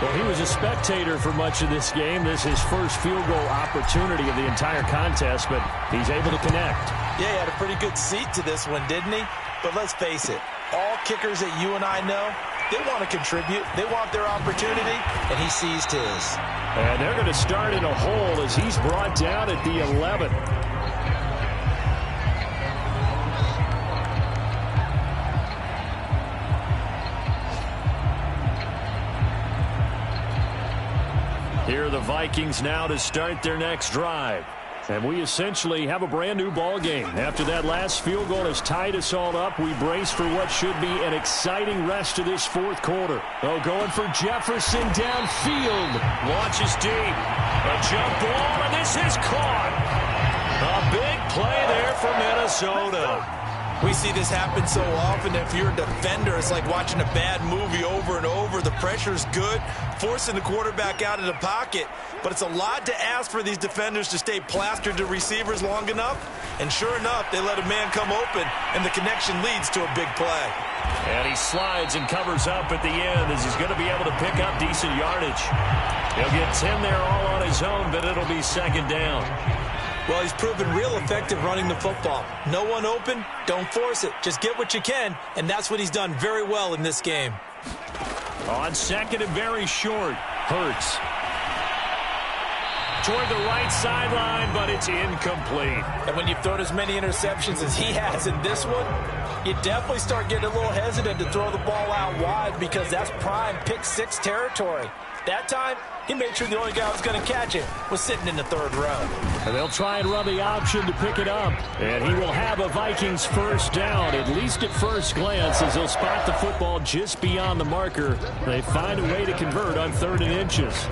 Well, he was a spectator for much of this game. This is his first field goal opportunity of the entire contest, but he's able to connect. Yeah, he had a pretty good seat to this one, didn't he? But let's face it, all kickers that you and I know, they want to contribute. They want their opportunity, and he seized his. And they're going to start in a hole as he's brought down at the 11. Here are the Vikings now to start their next drive. And we essentially have a brand new ball game. After that last field goal has tied us all up, we brace for what should be an exciting rest of this 4th quarter. Oh, going for Jefferson downfield. Launches deep. A jump ball, and this is caught. A big play there for Minnesota. We see this happen so often. If you're a defender, it's like watching a bad movie over and over. The pressure's good, forcing the quarterback out of the pocket. But it's a lot to ask for these defenders to stay plastered to receivers long enough. And sure enough, they let a man come open, and the connection leads to a big play. And he slides and covers up at the end as he's going to be able to pick up decent yardage. He'll get 10 there all on his own, but it'll be 2nd down. Well, he's proven real effective running the football. No one open, don't force it. Just get what you can, and that's what he's done very well in this game. On 2nd and very short, Hurts. Toward the right sideline, but it's incomplete. And when you've thrown as many interceptions as he has in this one, you definitely start getting a little hesitant to throw the ball out wide because that's prime pick 6 territory. That time, he made sure the only guy who was going to catch it was sitting in the 3rd row. And they'll try and run the option to pick it up. And he will have a Vikings first down, at least at first glance, as they'll spot the football just beyond the marker. They find a way to convert on 3rd and inches.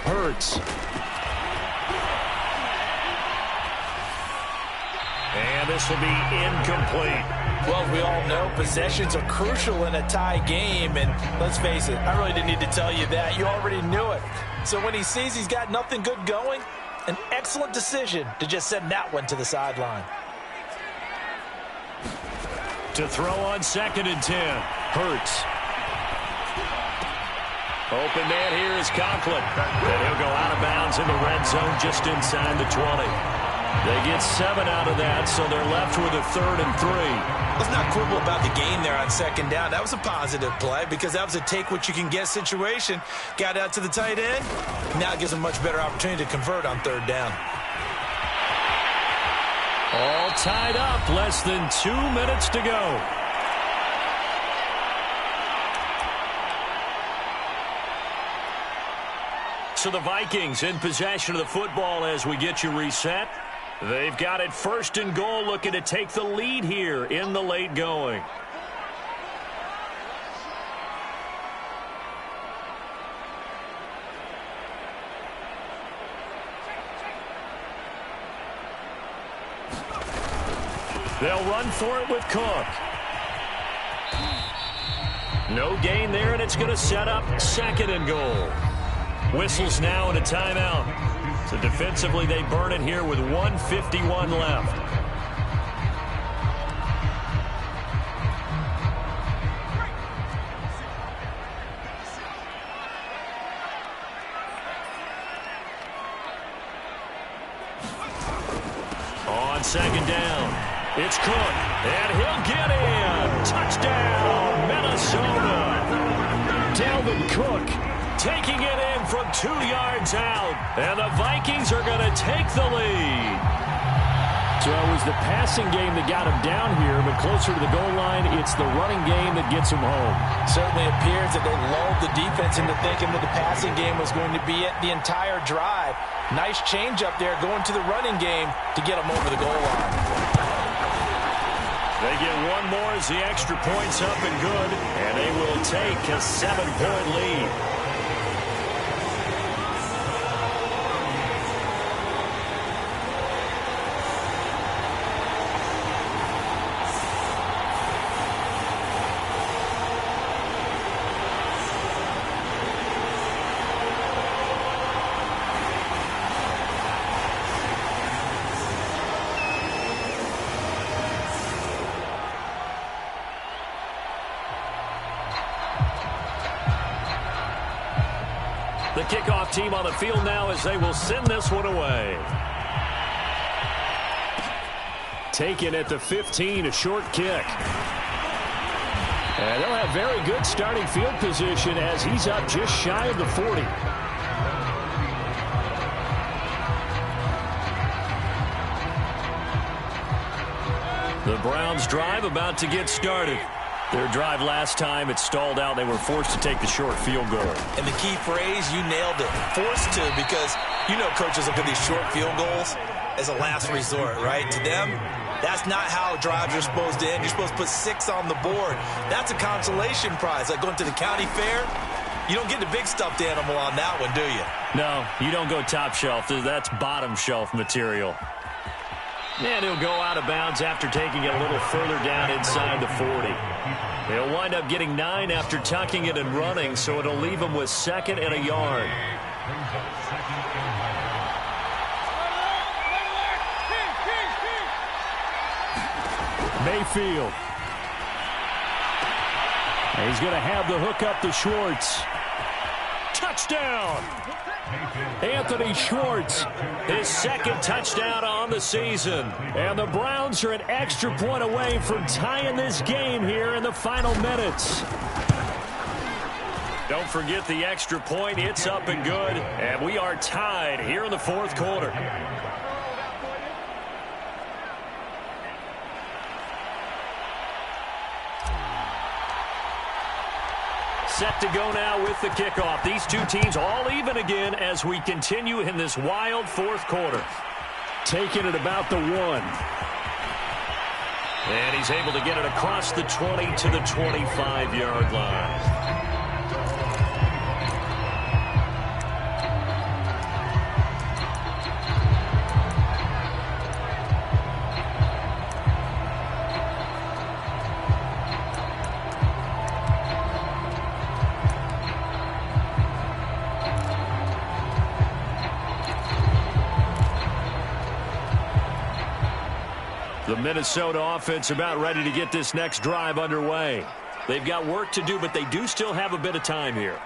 Hurts. And this will be incomplete. Well, we all know possessions are crucial in a tie game, and let's face it, I really didn't need to tell you that. You already knew it. So when he sees he's got nothing good going, an excellent decision to just send that one to the sideline. To throw on 2nd and 10, Hurts. Open man here is Conklin. And he'll go out of bounds in the red zone just inside the 20. They get 7 out of that, so they're left with a 3rd and 3. Let's not quibble about the gain there on 2nd down. That was a positive play because that was a take-what-you-can-get situation. Got out to the tight end. Now it gives them a much better opportunity to convert on 3rd down. All tied up. Less than 2 minutes to go. So the Vikings in possession of the football as we get you reset. They've got it 1st and goal, looking to take the lead here in the late going. They'll run for it with Cook. No gain there, and it's going to set up 2nd and goal. Whistles now and a timeout. So defensively, they burn it here with 1:51 left. On 2nd down, it's Cook, and he'll get in. Touchdown, Minnesota. Dalvin Cook taking it in from 2 yards out. And the Vikings are going to take the lead. So it was the passing game that got him down here, but closer to the goal line, it's the running game that gets him home. Certainly appears that they lulled the defense into thinking that the passing game was going to be it the entire drive. Nice change up there going to the running game to get them over the goal line. They get one more as the extra point's up and good, and they will take a 7-point lead. The kickoff team on the field now as they will send this one away. Taken at the 15, a short kick. And they'll have very good starting field position as he's up just shy of the 40. The Browns drive about to get started. Their drive last time, it stalled out. They were forced to take the short field goal. And the key phrase, you nailed it. Forced to, because you know coaches look at these short field goals as a last resort, right? To them, that's not how drives are supposed to end. You're supposed to put 6 on the board. That's a consolation prize. Like going to the county fair, you don't get the big stuffed animal on that one, do you? No, you don't go top shelf. That's bottom shelf material. And he'll go out of bounds after taking it a little further down inside the 40. He'll wind up getting 9 after tucking it and running, so it'll leave him with 2nd and a yard. Mayfield. And he's going to have the hook up to Schwartz. Touchdown! Anthony Schwartz, his 2nd touchdown on the season. And the Browns are an extra point away from tying this game here in the final minutes. Don't forget the extra point. It's up and good. And we are tied here in the 4th quarter. Set to go now with the kickoff. These two teams all even again as we continue in this wild 4th quarter. Taking it about the 1. And he's able to get it across the 20 to the 25-yard line. The Minnesota offense about ready to get this next drive underway. They've got work to do, but they do still have a bit of time here.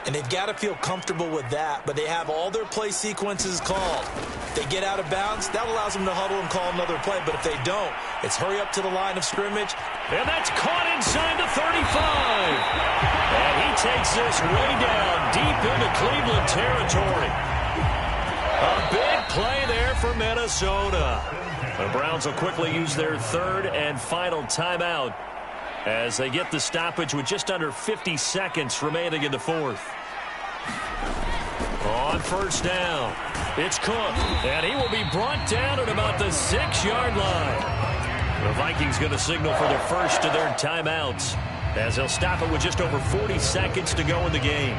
And they've got to feel comfortable with that, but they have all their play sequences called. If they get out of bounds, that allows them to huddle and call another play. But if they don't, it's hurry up to the line of scrimmage. And that's caught inside the 35. And he takes this way down deep into Cleveland territory. A big play there for Minnesota. The Browns will quickly use their third and final timeout as they get the stoppage with just under 50 seconds remaining in the fourth. On first down, it's Cook, and he will be brought down at about the 6-yard line. The Vikings going to signal for the first of their timeouts as they'll stop it with just over 40 seconds to go in the game.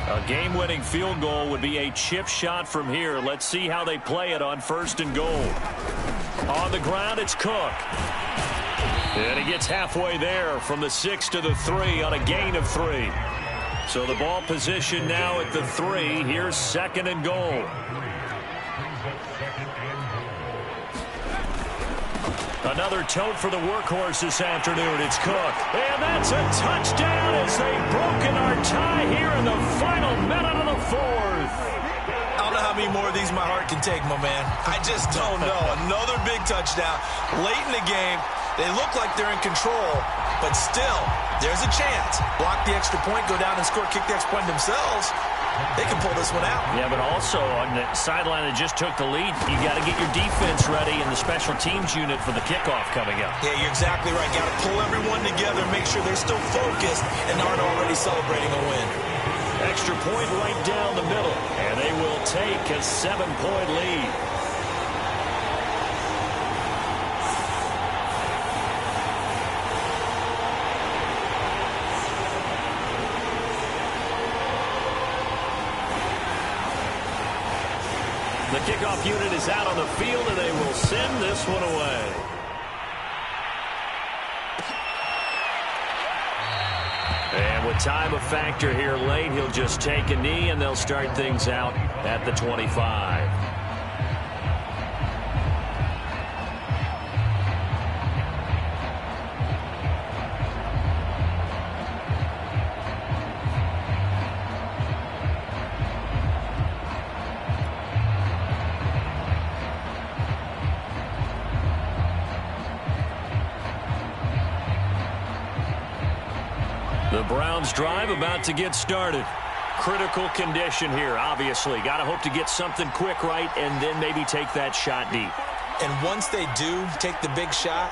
A game-winning field goal would be a chip shot from here. Let's see how they play it on first and goal. On the ground, it's Cook. And he gets halfway there from the 6 to the 3 on a gain of 3. So the ball position now at the 3. Here's second and goal. Another tote for the workhorse this afternoon. It's Cook. And that's a touchdown as they've broken our tie here in the final minute of the fourth. I don't know how many more of these my heart can take, my man. I just don't know. Another big touchdown late in the game. They look like they're in control, but still, there's a chance. Block the extra point, go down and score, kick the extra point themselves. They can pull this one out. Yeah, but also on the sideline that just took the lead, you got to get your defense ready and the special teams unit for the kickoff coming up. Yeah, you're exactly right. Got to pull everyone together, make sure they're still focused and aren't already celebrating a win. Extra point right down the middle, and they will take a 7-point lead. The kickoff unit is out on the field, and they will send this one away. And with time a factor here late, he'll just take a knee, and they'll start things out at the 25. The Browns drive about to get started. Critical condition here, obviously. Got to hope to get something quick right and then maybe take that shot deep. And once they do take the big shot,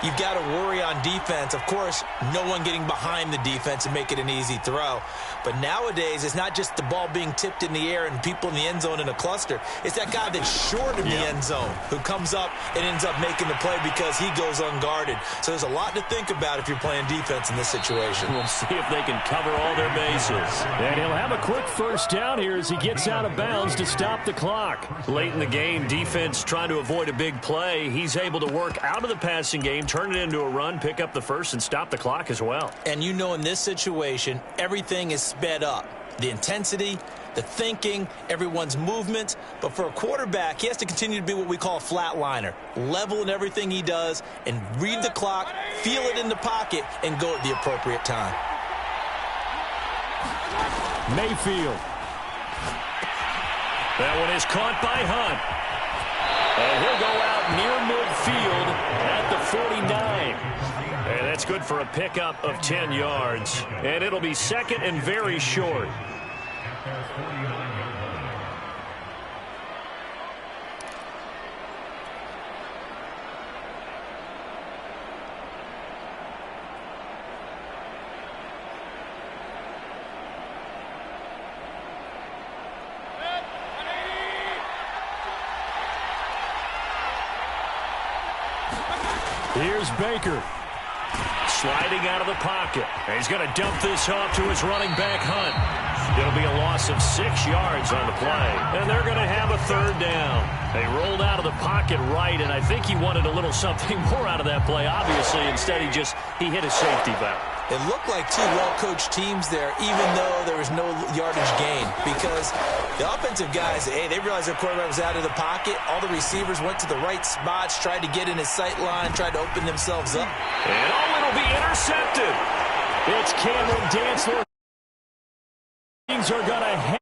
you've got to worry on defense. Of course, no one getting behind the defense and make it an easy throw. But nowadays, it's not just the ball being tipped in the air and people in the end zone in a cluster. It's that guy that's short in the end zone who comes up and ends up making the play because he goes unguarded. So there's a lot to think about if you're playing defense in this situation. We'll see if they can cover all their bases. And he'll have a quick first down here as he gets out of bounds to stop the clock. Late in the game, defense trying to avoid a big play. He's able to work out of the passing game, turn it into a run, pick up the first, and stop the clock as well. And you know in this situation, everything is sped up. The intensity, the thinking, everyone's movement. But for a quarterback, he has to continue to be what we call a flatliner. Level in everything he does and read the clock, feel it in the pocket, and go at the appropriate time. Mayfield. That one is caught by Hunt. And he'll go out near midfield at the 49. And that's good for a pickup of 10 yards. And it'll be second and very short. Here's Baker. Sliding out of the pocket. And he's going to dump this off to his running back, Hunt. It'll be a loss of 6 yards on the play. And they're going to have a third down. They rolled out of the pocket right, and I think he wanted a little something more out of that play, obviously. Instead, he hit his safety valve. It looked like two well-coached teams there, even though there was no yardage gain, because the offensive guys, hey, they realized their quarterback was out of the pocket. All the receivers went to the right spots, tried to get in his sight line, tried to open themselves up. And it'll be intercepted. It's Cameron Dantzler. Vikings are going to